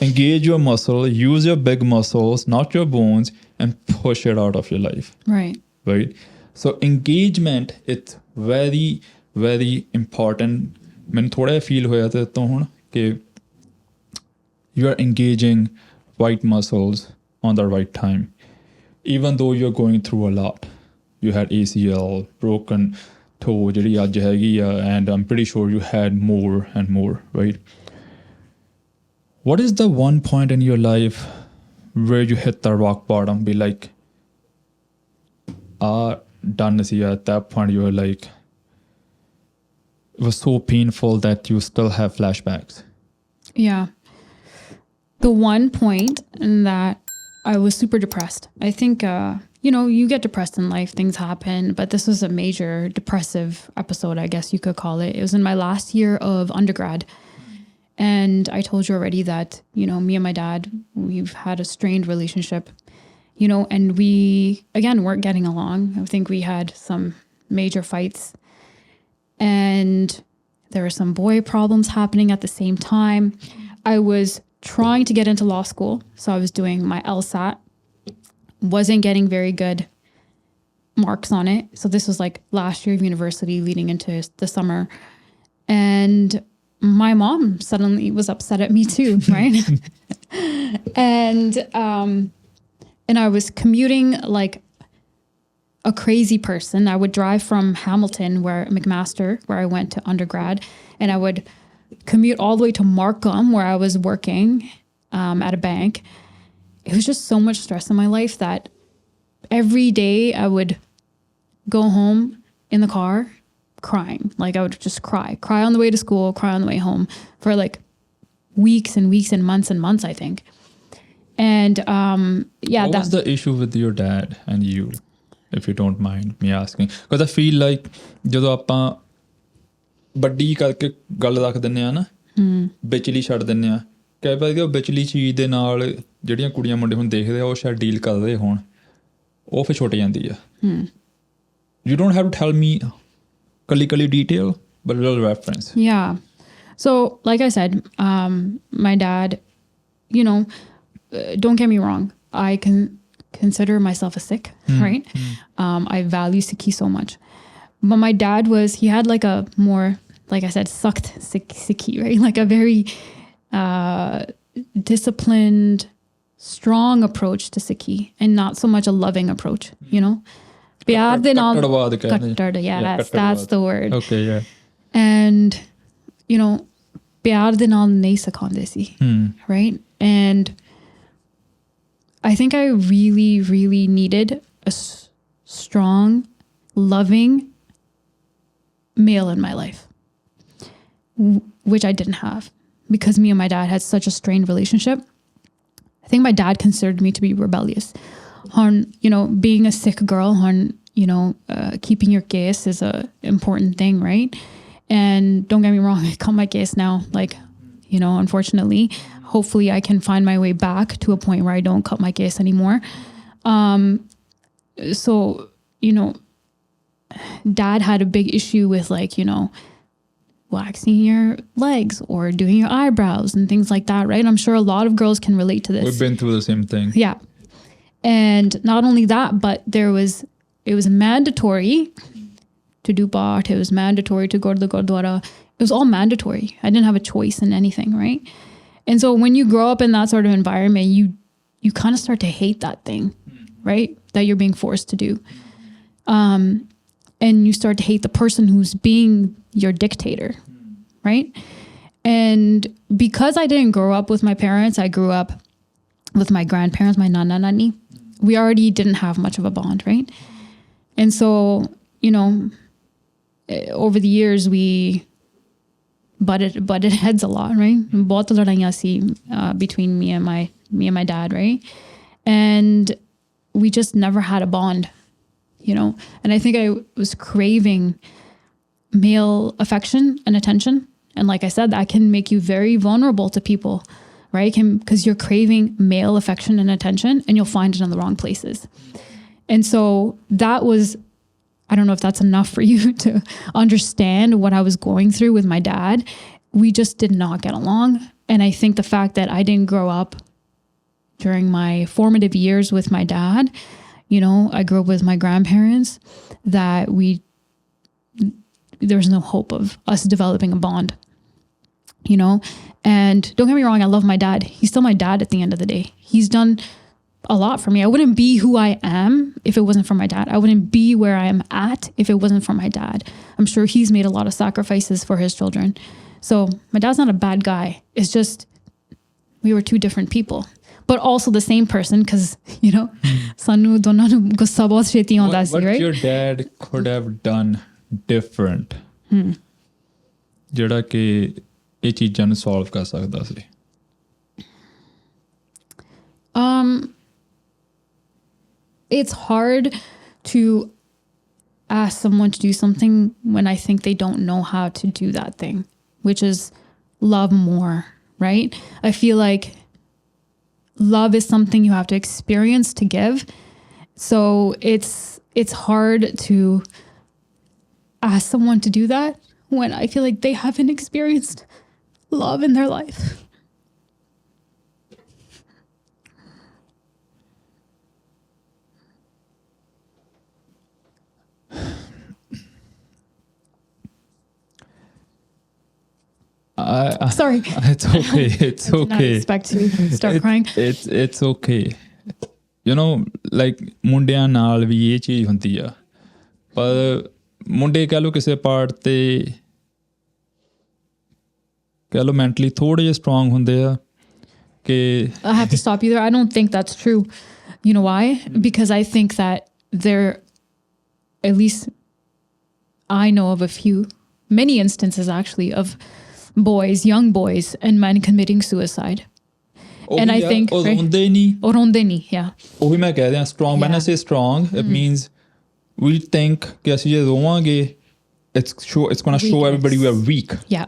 engage your muscle, use your big muscles, not your bones, and push it out of your life? Right? So engagement, it's very, very important. ਮੈਨੂੰ ਥੋੜਾ ਜਿਹਾ feel ਹੋਇਆ ਤੇ ਤੋਂ ਹੁਣ ਕਿ you are engaging right muscles on the right time. Even though you're going through a lot. You had ACL, broken to ਜਿਹੜੀ ਅੱਜ ਹੈਗੀ ਆ, and I'm pretty sure you had more and more, right? What is the one point in your life where you hit the rock bottom? Be like, done see at that point you were like, it was so painful that you still have flashbacks? Yeah. The one point in that I was super depressed. I think, you get depressed in life, things happen, but this was a major depressive episode, I guess you could call it. It was in my last year of undergrad. And I told you already that, me and my dad, we've had a strained relationship, and we, again, weren't getting along. I think we had some major fights. And there were some boy problems happening at the same time. I was trying to get into law school. So I was doing my LSAT, wasn't getting very good marks on it. So this was like last year of university leading into the summer. And my mom suddenly was upset at me too, right? And I was commuting like a crazy person. I would drive from Hamilton, McMaster, where I went to undergrad, and I would commute all the way to Markham, where I was working at a bank. It was just so much stress in my life that every day I would go home in the car crying. Like I would just cry on the way to school, cry on the way home for like weeks and weeks and months, I think. And what was the issue with your dad and you, if you don't mind me asking? Because I feel like ਜਦੋਂ ਆਪਾਂ ਵੱਡੀ ਕਰਕੇ ਗੱਲ ਰੱਖ ਦਿੰਦੇ ਆ ਨਾ, ਵਿਚਲੀ ਛੱਡ ਦਿੰਦੇ ਆ, ਕਈ ਵਾਰ ਉਹ ਵਿਚਲੀ ਚੀਜ਼ ਦੇ ਨਾਲ ਜਿਹੜੀਆਂ ਕੁੜੀਆਂ ਮੁੰਡੇ ਹੁਣ ਦੇਖਦੇ ਆ ਉਹ ਸ਼ਾਇਦ ਡੀਲ ਕਰਦੇ ਹੋਣ, ਉਹ ਫਿਰ ਛੁੱਟ ਜਾਂਦੀ ਆ. You don't have to tell me ਕੱਲੀ detail, but a little reference. Yeah. So like I said, my dad, don't get me wrong, I can consider myself a Sikh, right? I value Sikhi so much. But my dad he had like a more, like I said, sucked Sikhi, right? Like a very disciplined, strong approach to Sikhi and not so much a loving approach, Pyar de naal, yes, that's the word. Okay, yeah. And, pyar de naal nahi sikhande si, right? And I think I really, really needed a strong, loving male in my life, which I didn't have because me and my dad had such a strained relationship. I think my dad considered me to be rebellious. Being a Sikh girl, keeping your case is a important thing, right? And don't get me wrong, I cut my case now, like, unfortunately. Hopefully I can find my way back to a point where I don't cut my case anymore. So, dad had a big issue with like, waxing your legs or doing your eyebrows and things like that, right? I'm sure a lot of girls can relate to this. We've been through the same thing. Yeah. And not only that, but it was mandatory to do Path. It was mandatory to go to the Gurdwara. It was all mandatory. I didn't have a choice in anything, right? And so when you grow up in that sort of environment, you kind of start to hate that thing, right? That you're being forced to do. And you start to hate the person who's being your dictator, right? And because I didn't grow up with my parents, I grew up with my grandparents, my nana, nani. We already didn't have much of a bond, right? And so, over the years, we butted heads a lot, right? Bahut ladaiyan si between me and my dad, right? And we just never had a bond, And I think I was craving male affection and attention. And like I said, that can make you very vulnerable to people, right? Because you're craving male affection and attention and you'll find it in the wrong places. And so that was, I don't know if that's enough for you to understand what I was going through with my dad. We just did not get along. And I think the fact that I didn't grow up during my formative years with my dad, I grew up with my grandparents, that there was no hope of us developing a bond, And don't get me wrong, I love my dad. He's still my dad at the end of the day. He's done a lot for me. I wouldn't be who I am if it wasn't for my dad. I wouldn't be where I am at if it wasn't for my dad. I'm sure he's made a lot of sacrifices for his children. So my dad's not a bad guy. It's just we were two different people. But also the same person, because, you know, sanu dona nu gussa bahut cheti aunda si, right? What your dad could have done different ਜਿਹੜਾ ਕਿ ਇਹ ਚੀਜ਼ਾਂ ਨੂੰ solve ਕਰ ਸਕਦਾ ਸੀ? It's hard to ask someone to do something when I think they don't know how to do that thing, which is love more, right? I feel like love is something you have to experience to give. So it's hard to ask someone to do that when I feel like they haven't experienced love in their life. Sorry. It's okay. It's I did not okay. expect to start crying. It's okay. You know, like ਮੁੰਡਿਆਂ ਨਾਲ ਵੀ ਇਹ ਚੀਜ਼ ਹੁੰਦੀ ਆ, ਪਰ ਮੁੰਡੇ ਕਹਿ ਲਓ ਕਿਸੇ ਪਾਰਟ ਤੇ ਕਹਿ ਲਓ ਮੈਂਟਲੀ ਥੋੜ੍ਹੇ ਜਿਹੇ ਸਟਰੋਂਗ ਹੁੰਦੇ ਆ ਕਿ I have to stop you there. I don't think that's true. You know why? Because I think that there, at least I know of many instances actually of boys, young boys and men committing suicide. And I think ਉਹ ਰੋਂਦੇ ਨਹੀਂ, or rondhe nahi, yeah. ਉਹੀ ਮੈਂ ਕਹਿ ਰਿਹਾ strong. when I say strong, it means we think ਕਿ ਅਸੀਂ ਜੇ ਰੋਵਾਂਗੇ it's gonna show everybody we are weak. Yeah.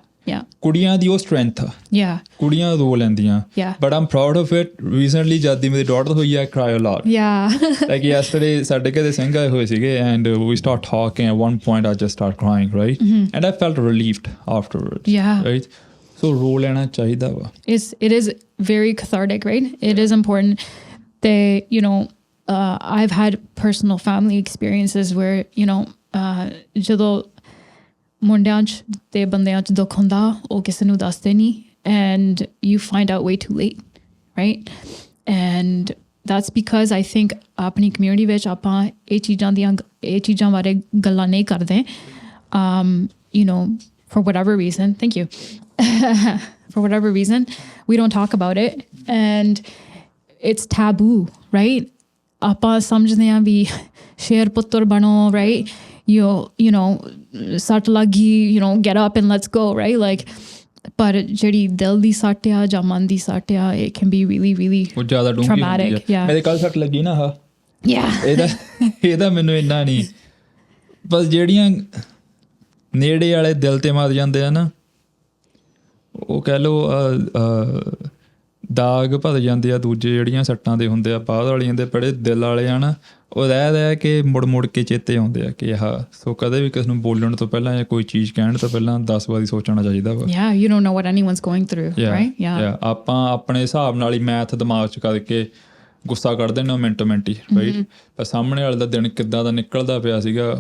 ਕੁੜੀਆਂ ਦੀ ਉਹ strength ਆ, Yeah. ਕੁੜੀਆਂ ਰੋ ਲੈਂਦੀਆਂ. Yeah. But I'm proud of it. Recently ਜਦ ਦੀ ਮੇਰੀ daughter ਹੋਈ I cry a lot. Yeah. Like yesterday ਸਾਡੇ ਘਰੇ ਸਿੰਘ ਆਏ ਹੋਏ ਸੀਗੇ and we start talking. At one point I just start crying, right? And I felt relieved afterwards. Yeah. Right? So ਰੋ ਲੈਣਾ ਚਾਹੀਦਾ ਵਾ. It is very cathartic, right? It is important. I've had personal family experiences where, ਜਦੋਂ ਮੁੰਡਿਆਂ 'ਚ ਤੇ ਬੰਦਿਆਂ 'ਚ ਦੁੱਖ ਹੁੰਦਾ ਉਹ ਕਿਸੇ ਨੂੰ ਦੱਸਦੇ ਨਹੀਂ and you find out way too late, right? And that's because I think ਆਪਣੀ community ਵਿੱਚ ਆਪਾਂ ਇਹ ਚੀਜ਼ਾਂ ਬਾਰੇ ਗੱਲਾਂ ਨਹੀਂ ਕਰਦੇ, for whatever reason. Thank you. For whatever reason, we don't talk about it and it's taboo, right? ਆਪਾਂ ਸਮਝਦੇ ਹਾਂ ਵੀ ਸ਼ੇਰ ਪੁੱਤਰ ਬਣੋ, right? You know, ਸੱਟ ਲੱਗੀ, get up and let's go, right? Like, ਪਰ ਜਿਹੜੀ ਦਿਲ ਦੀ ਸੱਟ ਆ ਜਾਂ ਮਨ ਦੀ ਸੱਟ ਆ, it can be really, really traumatic. Yeah. ਮੇਰੇ ਕੱਲ ਸੱਟ ਲੱਗੀ ਨਾ Yeah. ਇਹਦਾ ਮੈਨੂੰ ਇੰਨਾ ਨਹੀਂ, ਬਸ ਜਿਹੜੀਆਂ ਨੇੜੇ ਵਾਲੇ ਦਿਲ ਤੇ ਮਾਰ ਜਾਂਦੇ ਆ ਨਾ, ਉਹ ਕਹਿ ਲਓ ਦਾਗ ਭਰ ਜਾਂਦੇ ਆ. ਦੂਜੇ ਜਿਹੜੀਆਂ ਸੱਟਾਂ ਦੇ ਹੁੰਦੇ ਆ ਬਾਅਦ ਵਾਲੀਆਂ ਦੇ ਬੜੇ ਦਿਲ ਵਾਲੇ ਆ ਨਾ, ਉਹ ਰਹਿ ਕੇ ਮੁੜ ਕੇ ਚੇਤੇ ਆਉਂਦੇ ਆ ਕਿ ਸੋ ਕਦੇ ਵੀ ਕਿਸ ਨੂੰ ਬੋਲਣ ਤੋਂ ਪਹਿਲਾਂ ਜਾਂ ਕੋਈ ਚੀਜ਼ ਕਹਿਣ ਤੋਂ ਪਹਿਲਾਂ 10 ਵਾਰੀ ਸੋਚਣਾ ਚਾਹੀਦਾ ਵਾ. Yeah, you don't know what anyone's going through, right? Yeah. ਆਪਾਂ ਆਪਣੇ ਹਿਸਾਬ ਨਾਲ ਹੀ ਮੈਥ ਦਿਮਾਗ 'ਚ ਕਰਕੇ ਗੁੱਸਾ ਕੱਢਦੇ ਨੇ ਮਿੰਟੋ-ਮਿੰਟ ਹੀ, ਰਾਈਟ? ਪਰ ਸਾਹਮਣੇ ਵਾਲੇ ਦਾ ਦਿਨ ਕਿੱਦਾਂ ਦਾ ਨਿਕਲਦਾ ਪਿਆ ਸੀਗਾ.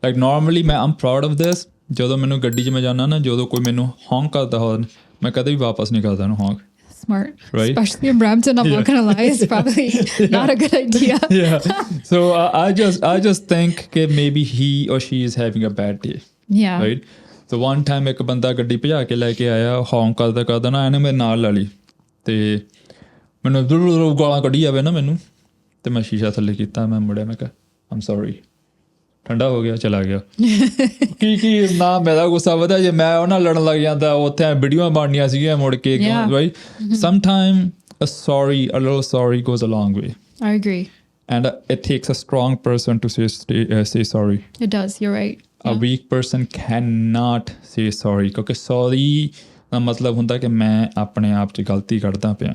ਲਾਈਕ ਨੋਰਮਲੀ ਮੈਂ ਆਮ ਪ੍ਰਾਊਡ ਆਫ ਦਿਸ. ਜਦੋਂ ਮੈਨੂੰ ਗੱਡੀ 'ਚ ਮੈਂ ਜਾਂਦਾ ਨਾ, ਜਦੋਂ ਕੋਈ ਮੈਨੂੰ ਹੌਂਕ ਕਰਦਾ ਹੋਣ, ਮੈਂ ਕਦੇ ਵੀ ਵਾਪਸ ਨਹੀਂ ਕਰਦਾ ਉਹਨੂੰ ਹੌਂਕ. Smart, right? Especially in Brampton. I'm not gonna lie, it's probably not a good idea. Yeah. So I just think that maybe he or she is having a bad day. Yeah. Right. So one time ਇੱਕ ਬੰਦਾ ਗੱਡੀ ਭਜਾ ਕੇ ਲੈ ਕੇ ਆਇਆ, ਹੌਂਕ ਕਰਦਾ ਨਾ, ਇਹਨੇ ਮੇਰੇ ਨਾਲ ਲਾ ਲਈ ਤੇ ਮੈਨੂੰ ਗਾਲਾਂ ਕੱਢੀ ਜਾਵੇ ਨਾ ਮੈਨੂੰ, ਤੇ ਮੈਂ ਸ਼ੀਸ਼ਾ ਥੱਲੇ ਕੀਤਾ, ਮੈਂ ਮੁੜਿਆ, ਮੈਂ ਕਿਹਾ I'm sorry. ਠੰਡਾ ਹੋ ਗਿਆ, ਚਲਾ ਗਿਆ. ਕੀ ਨਾ ਮੇਰਾ ਗੁੱਸਾ ਵਧਿਆ ਜੇ ਮੈਂ ਉਹਨਾਂ ਲੜਨ ਲੱਗ ਜਾਂਦਾ. ਉੱਥੇ ਵੀਡੀਓ ਬਣਨੀਆਂ ਸੀਗੀਆਂ ਮੁੜ ਕੇ, right? Sometimes a little sorry goes a long way. I agree. And it takes a strong person to say sorry. It does, you're right. A weak person cannot say sorry, ਕਿਉਂਕਿ sorry ਦਾ ਮਤਲਬ ਹੁੰਦਾ ਕਿ ਮੈਂ ਆਪਣੇ ਆਪ 'ਚ ਗਲਤੀ ਕੱਢਦਾ ਪਿਆ.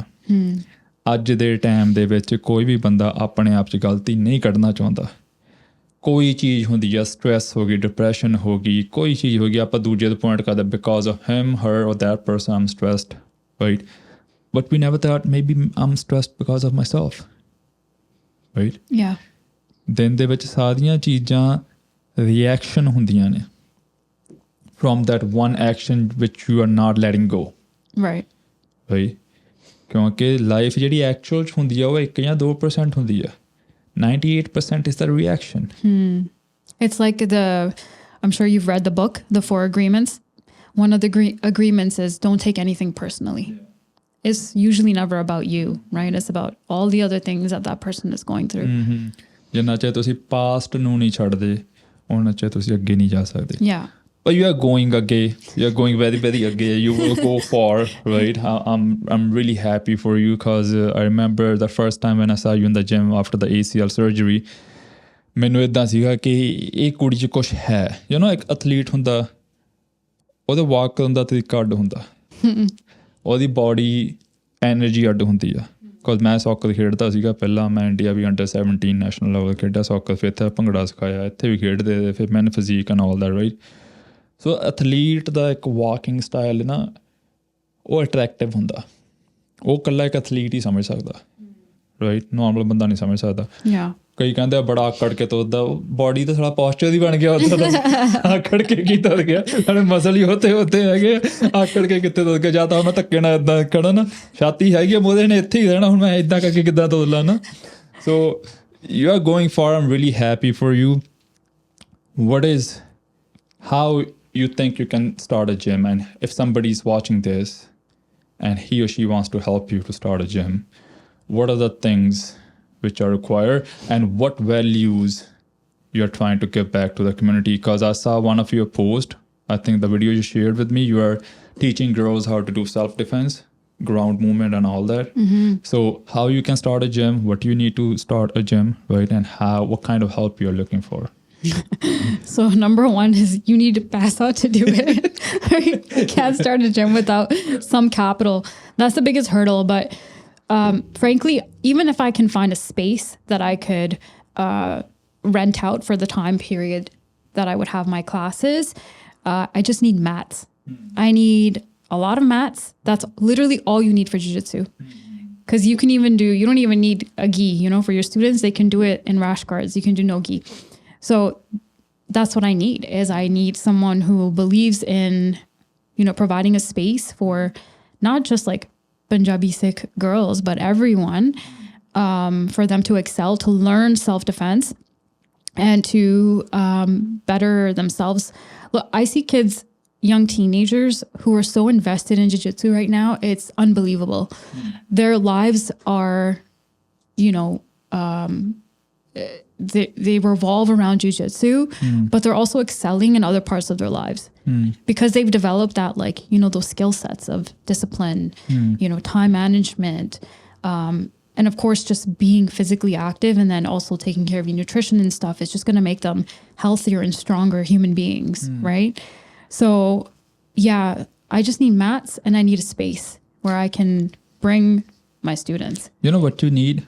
ਅੱਜ ਦੇ ਟਾਈਮ ਦੇ ਵਿੱਚ ਕੋਈ ਵੀ ਬੰਦਾ ਆਪਣੇ ਆਪ 'ਚ ਗਲਤੀ ਨਹੀਂ ਕੱਢਣਾ ਚਾਹੁੰਦਾ. ਕੋਈ ਚੀਜ਼ ਹੁੰਦੀ ਆ, ਸਟ੍ਰੈਸ ਹੋ ਗਈ, ਡਿਪਰੈਸ਼ਨ ਹੋ ਗਈ, ਕੋਈ ਚੀਜ਼ ਹੋ ਗਈ, ਆਪਾਂ ਦੂਜੇ ਤੋਂ ਪੁਆਇੰਟ ਕਰਦੇ because of him, her or that person I'm stressed, right? But we never thought maybe I'm stressed because of myself, right? Yeah. ਦਿਨ ਦੇ ਵਿੱਚ ਸਾਰੀਆਂ ਚੀਜ਼ਾਂ ਰਿਐਕਸ਼ਨ ਹੁੰਦੀਆਂ ਨੇ from that one action which you are not letting go. Right. Right? ਕਿਉਂਕਿ life ਜਿਹੜੀ actual 'ਚ ਹੁੰਦੀ ਆ ਉਹ 1 ਜਾਂ 2% ਹੁੰਦੀ ਆ 98% is the reaction. It's like I'm sure you've read the book, The 4 Agreements. One of the agreements is don't take anything personally. It's usually never about you, right? It's about all the other things that person is going through. ਜਿੰਨਾ ਚਿਰ ਤੁਸੀਂ past ਨੂੰ ਨਹੀਂ ਛੱਡਦੇ ਉਹਨਾਂ ਚਿਰ ਤੁਸੀਂ ਅੱਗੇ ਨਹੀਂ ਜਾ ਸਕਦੇ. Yeah. But you are going again. You are going very, very again. You will go far, right? I'm really happy for you because I remember the first time when I saw you in the gym after the ACL surgery. ਮੈਨੂੰ ਇੱਦਾਂ ਸੀਗਾ ਕਿ ਇਹ ਕੁੜੀ 'ਚ ਕੁਛ ਹੈ. You know, ਇੱਕ ਐਥਲੀਟ ਹੁੰਦਾ ਉਹਦਾ ਵਾਕ ਕਰਨ ਦਾ ਤਰੀਕਾ ਅੱਡ ਹੁੰਦਾ. ਉਹਦੀ ਬੋਡੀ ਐਨਰਜੀ ਅੱਡ ਹੁੰਦੀ ਆ. ਬਿਕੋਜ਼ ਮੈਂ ਸੌਕਰ ਖੇਡਦਾ ਸੀਗਾ ਪਹਿਲਾਂ. ਮੈਂ ਇੰਡੀਆ ਵੀ ਅੰਡਰ 17 ਨੈਸ਼ਨਲ ਲੈਵਲ ਖੇਡਿਆ ਸੌਕਰ. ਫਿਰ ਇੱਥੇ ਭੰਗੜਾ ਸਿਖਾਇਆ. ਇੱਥੇ ਵੀ ਖੇਡਦੇ. ਫਿਰ ਮੈਨੂੰ physique and all that, right? So athlete ਦਾ ਇੱਕ ਵਾਕਿੰਗ ਸਟਾਈਲ ਨਾ ਉਹ ਅਟਰੈਕਟਿਵ ਹੁੰਦਾ. ਉਹ ਇਕੱਲਾ ਇੱਕ ਐਥਲੀਟ ਹੀ ਸਮਝ ਸਕਦਾ, ਰਾਈਟ? ਨੋਰਮਲ ਬੰਦਾ ਨਹੀਂ ਸਮਝ ਸਕਦਾ. ਕਈ ਕਹਿੰਦੇ ਆ ਬੜਾ ਆਕੜ ਕੇ ਤੋਰਦਾ. ਬੋਡੀ ਤਾਂ ਸਾਡਾ ਪੋਸਚਰ ਹੀ ਬਣ ਗਿਆ ਉੱਥੇ ਦਾ. ਆਕੜ ਕੇ ਕੀ ਤੁਰ ਗਿਆ? ਸਾਡੇ ਮਸਲ ਹੀ ਉੱਥੇ ਹੈਗੇ. ਆਕੜ ਕੇ ਕਿੱਥੇ ਤੁਰ ਗਿਆ? ਜਾਂ ਤਾਂ ਮੈਂ ਧੱਕੇ ਨਾਲ ਇੱਦਾਂ ਖੜਾ ਨਾ, ਛਾਤੀ ਹੈਗੀ ਆ ਮੋਦੇ ਨੇ ਇੱਥੇ ਹੀ ਰਹਿਣਾ. ਹੁਣ ਮੈਂ ਇੱਦਾਂ ਕਰਕੇ ਕਿੱਦਾਂ ਤੋਰ ਲਾ ਨਾ? So you are going for. Aam really happy for you. What is how you think you can start a gym, and if somebody is watching this and he or she wants to help you to start a gym, what are the things which are required and what values you're trying to give back to the community? Because I saw one of your posts, I think the video you shared with me, you are teaching girls how to do self-defense, ground movement and all that. So how you can start a gym, what you need to start a gym, right? And what kind of help you're looking for. So number 1 is you need to pass out to do it. You can't start a gym without some capital. That's the biggest hurdle. But frankly, even if I can find a space that I could rent out for the time period that I would have my classes, I just need mats. I need a lot of mats. That's literally all you need for jiu-jitsu. Because you don't even need a gi, for your students, they can do it in rash guards. You can do no gi. So that's what I need someone who believes in, providing a space for not just like Punjabi Sikh girls, but everyone, for them to excel, to learn self-defense and to better themselves. Look, I see kids, young teenagers who are so invested in jiu-jitsu right now. It's unbelievable. Their lives are, they revolve around jiu-jitsu, but they're also excelling in other parts of their lives because they've developed that, like, those skill sets of discipline, time management, and of course just being physically active, and then also taking care of your nutrition and stuff is just going to make them healthier and stronger human beings, right? So yeah, I just need mats and I need a space where I can bring my students. You know what you need?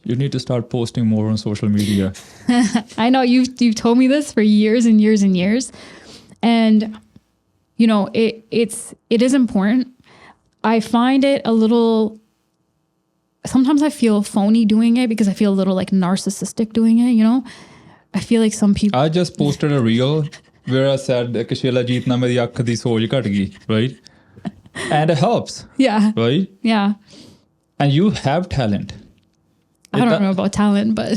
You need to start posting more on social media. I know you've told me this for years and years and years. And, it is important. I find it a little, sometimes I feel phony doing it because I feel a little like narcissistic doing it, I feel like some people. I just posted a reel where I said, Kashila Jeet na meri akh di soch ghat gayi, right? And it helps. Yeah. Right? Yeah. And you have talent. I don't know about talent, but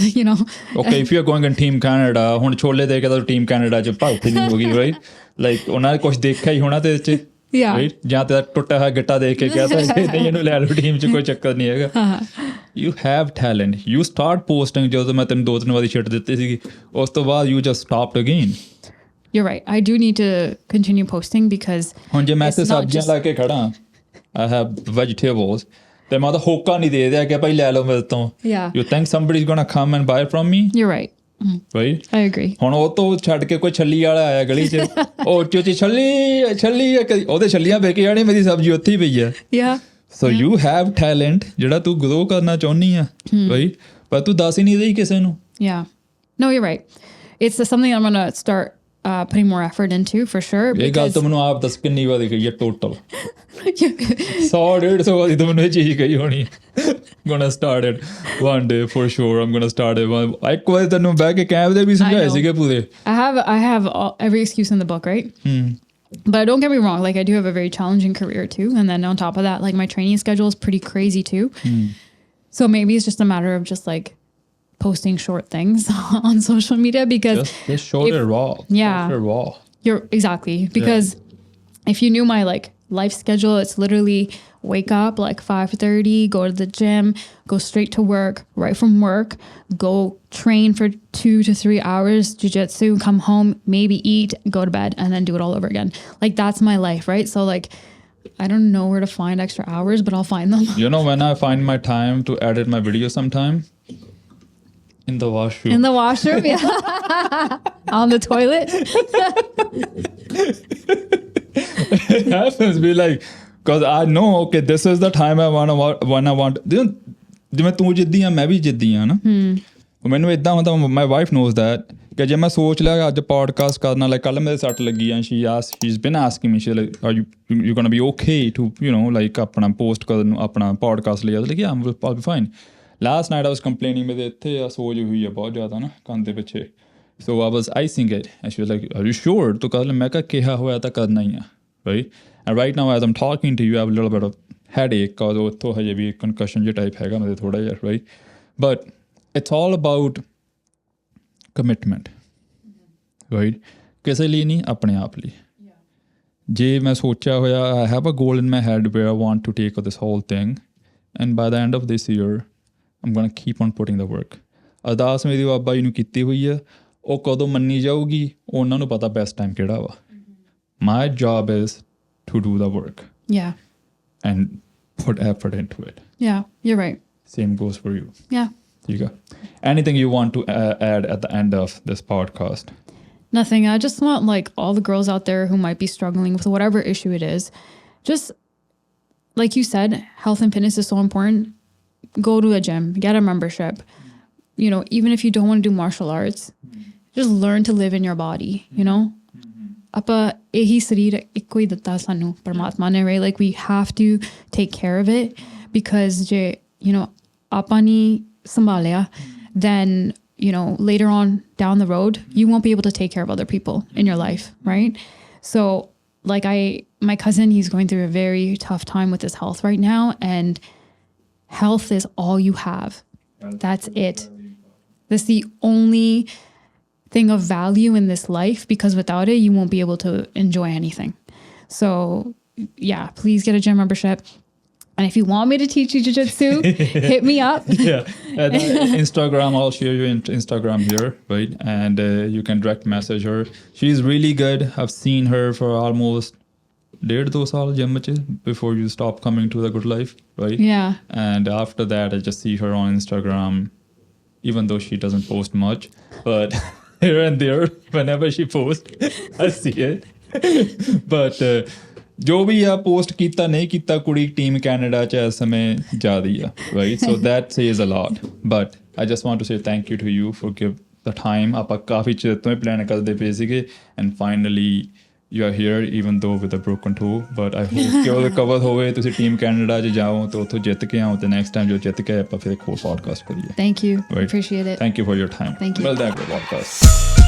Okay, if you're going in Team Canada, ਹੁਣ ਛੋਲੇ ਦੇ ਕੇ ਤਾਂ Team Canada ਚ ਭਗਤ ਨਹੀਂ ਹੋਗੀ, right? Like ਉਹਨਾਂ ਨੇ ਕੁਝ ਦੇਖਿਆ ਹੀ ਹੋਣਾ ਤੇ ਚ, right? ਜਾਂ ਤੇ ਟੁੱਟਾ ਹੋਇਆ ਗਿੱਟਾ ਦੇਖ ਕੇ ਕਿਹਾ ਤਾਂ ਨਹੀਂ ਇਹਨੂੰ ਲੈ ਲਓ ਟੀਮ ਚ, ਕੋਈ ਚੱਕਰ ਨਹੀਂ ਹੈਗਾ. You have talent. You start posting. ਜਦੋਂ ਮੈਂ ਤੈਨੂੰ 2-3 ਵਾਰੀ ਛਿੱਟ ਦਿੱਤੀ ਸੀਗੀ, ਉਸ ਤੋਂ ਬਾਅਦ you just stopped again. You're right. I do need to continue posting because ਹੁਣ ਜੇ ਮੈਂ ਤੇ ਸਬਜ਼ੀਆਂ ਲਾ ਕੇ ਖੜਾ, I have vegetables. ਤੇ ਮੈਂ ਤਾਂ ਹੋਕਾ ਨਹੀਂ ਦੇ ਦਿਆ ਕਿ ਭਾਈ ਲੈ ਲਓ ਮੇਰੇ ਤੋਂ. You think somebody's gonna come and buy it from me? You're right. Right? I agree. ਹੁਣ ਉਹ ਤੋਂ ਛੱਡ ਕੇ ਕੋਈ ਛੱਲੀ ਵਾਲਾ ਆਇਆ ਗਲੀ 'ਚ, ਉਹ ਚੋਚੀ ਛੱਲੀ ਉਹਦੇ ਛੱਲੀਆਂ ਵੇਚ ਕੇ ਜਾਣੀ, ਮੇਰੀ ਸਬਜ਼ੀ ਉੱਥੇ ਹੀ ਪਈ ਆ. So you have talent ਜਿਹੜਾ ਤੂੰ ਗਰੋ ਕਰਨਾ ਚਾਹੁੰਦੀ ਆ, right? ਪਰ ਤੂੰ ਦੱਸ ਹੀ ਨਹੀਂ ਰਹੀ ਕਿਸੇ ਨੂੰ. No, you're right. It's something I'm gonna start putting more effort into for sure. ਇਹ ਗੱਲ ਤਾਂ ਮੈਨੂੰ ਆਪ ਦੱਸ ਕਿੰਨੀ ਵਾਰੀ ਕਹੀ ਹੈ ਟੋਟਲ? 100-150 ਵਾਰੀ ਤਾਂ ਮੈਨੂੰ ਇਹ ਚੀਜ਼ ਕਹੀ ਹੋਣੀ. Gonna start it one day for sure. I'm gonna start it. ਇੱਕ ਵਾਰੀ ਤੈਨੂੰ ਬਹਿ ਕੇ ਕੈਬ ਦੇ ਵੀ ਸਮਝਾਏ ਸੀਗੇ ਪੂਰੇ. I have every excuse in the book, right? But don't get me wrong, like I do have a very challenging career too. And then on top of that, like my training schedule is pretty crazy too. So maybe it's just a matter of just like posting short things on social media because just show it raw. Yeah. Show it raw. You're exactly. Because if you knew my like life schedule, it's literally wake up like 5:30, go to the gym, go straight to work, right from work, go train for 2 to 3 hours, jiu-jitsu, come home, maybe eat, go to bed, and then do it all over again. Like that's my life, right? So like I don't know where to find extra hours, but I'll find them. You know when I find my time to edit my video sometime? In the washroom. In the washroom, yeah. On the toilet. It happens. Be like, because I know, okay, this is the time I want. ਜਿਵੇਂ ਤੂੰ ਜਿੱਦੀ ਆ ਮੈਂ ਵੀ ਜਿੱਦੀ ਆ ਨਾ ਮੈਨੂੰ ਇਦਾਂ ਹੁੰਦਾ ਮਾਈ ਵਾਈਫ ਨੋਜ਼ ਦੈਟ ਕਿ ਜੇ ਮੈਂ ਸੋਚ ਲਿਆ ਅੱਜ ਪੋਡਕਾਸਟ ਕਰਨਾ ਲਾਈਕ ਕੱਲ੍ਹ ਮੇਰੇ ਸੱਟ ਲੱਗੀ ਆ she's been asking me she like are you gonna be okay to you know like ਆਪਣਾ ਪੋਸਟ ਕਰਨ ਨੂੰ ਆਪਣਾ ਪੋਡਕਾਸਟ ਲਈ like yeah I'll be fine. Last night I was complaining ਮੇਰੇ ਇੱਥੇ ਆ ਸੋਜ ਹੋਈ ਆ ਬਹੁਤ ਜ਼ਿਆਦਾ ਨਾ ਕੰਨ ਦੇ ਪਿੱਛੇ so I was icing it and she was like are you sure ਤੂੰ ਕੱਲ੍ਹ ਮੈਂ ਕਿਹਾ ਹੋਇਆ ਤਾਂ ਕਰਨਾ ਹੀ ਆ right and right now as I'm talking to you I have a little bit of headache cause ਉੱਥੋਂ ਹਜੇ ਵੀ concussion ਜਿਹਾ type ਹੈਗਾ ਮੇਰੇ ਥੋੜ੍ਹਾ ਜਿਹਾ right but it's all about commitment right ਕਿਸੇ ਲਈ ਨਹੀਂ ਆਪਣੇ ਆਪ ਲਈ ਜੇ ਮੈਂ ਸੋਚਿਆ ਹੋਇਆ I have a goal in my head where I want to take this whole thing and by the end of this year I'm gonna keep on putting the work ਅਰਦਾਸ ਮੇਰੀ ਬਾਬਾ ਜੀ ਨੂੰ ਕੀਤੀ ਹੋਈ ਆ ਉਹ ਕਦੋਂ ਮੰਨੀ ਜਾਊਗੀ ਉਹਨਾਂ ਨੂੰ ਪਤਾ ਬੈਸਟ ਟਾਈਮ ਕਿਹੜਾ ਵਾ my job is to do the work and put effort into it. Yeah, you're right. Same goes for you. Yeah. There you go. Anything you want to add at the end of this podcast? Nothing. I just want like all the girls out there who might be struggling with whatever issue it is, just like you said, health and fitness is so important. Go to a gym, get a membership. You know, even if you don't want to do martial arts, just learn to live in your body, you know? ਆਪਾਂ ਇਹੀ ਸਰੀਰ ਇੱਕੋ ਹੀ ਦਿੱਤਾ ਸਾਨੂੰ ਪਰਮਾਤਮਾ ਨੇ right like we have to take care of it because ਜੇ you know ਆਪਾਂ ਨਹੀਂ ਸੰਭਾਲਿਆ then you know later on down the road you won't be able to take care of other people in your life right so like my cousin he's going through a very tough time with his health right now and health is all you have that's it that's the only thing of value in this life because without it you won't be able to enjoy anything. So yeah, please get a gym membership and if you want me to teach you jiu-jitsu hit me up. Instagram, I'll share your Instagram here, right? And you can direct message her. She's really good. I've seen her for almost 1.5-2 saal gym before you stop coming to the good life, right? Yeah. And after that I just see her on Instagram even though she doesn't post much but here and there whenever she posts I see it but ਜੋ ਵੀ ਆ post ਕੀਤਾ ਨਹੀਂ ਕੀਤਾ ਕੁੜੀ team Canada ਚ ਇਸ ਸਮੇਂ ਜ਼ਿਆਦੀ ਆ right so that says a lot but I just want to say thank you to you for give the time ਆਪਾਂ ਕਾਫੀ ਚਿਰ ਤੋਂ ਪਲਾਨ ਕਰਦੇ ਪਏ ਸੀਗੇ and finally you are here even though with a broken toe but I hope ਕਿ ਉਹ recover ਹੋਵੇ ਤੁਸੀਂ ਟੀਮ ਕੈਨੇਡਾ 'ਚ ਜਾਓ ਤੇ ਉੱਥੋਂ ਜਿੱਤ ਕੇ ਆਓ ਤੇ ਨੈਕਸਟ ਟਾਈਮ ਜੋ ਜਿੱਤ ਕੇ ਆਪਾਂ ਫਿਰ ਇੱਕ ਹੋਰ ਪੋਡਕਾਸਟ ਕਰੀਏ Thank you. Appreciate it. Thank you for your time. Thank you. Well done, good podcast.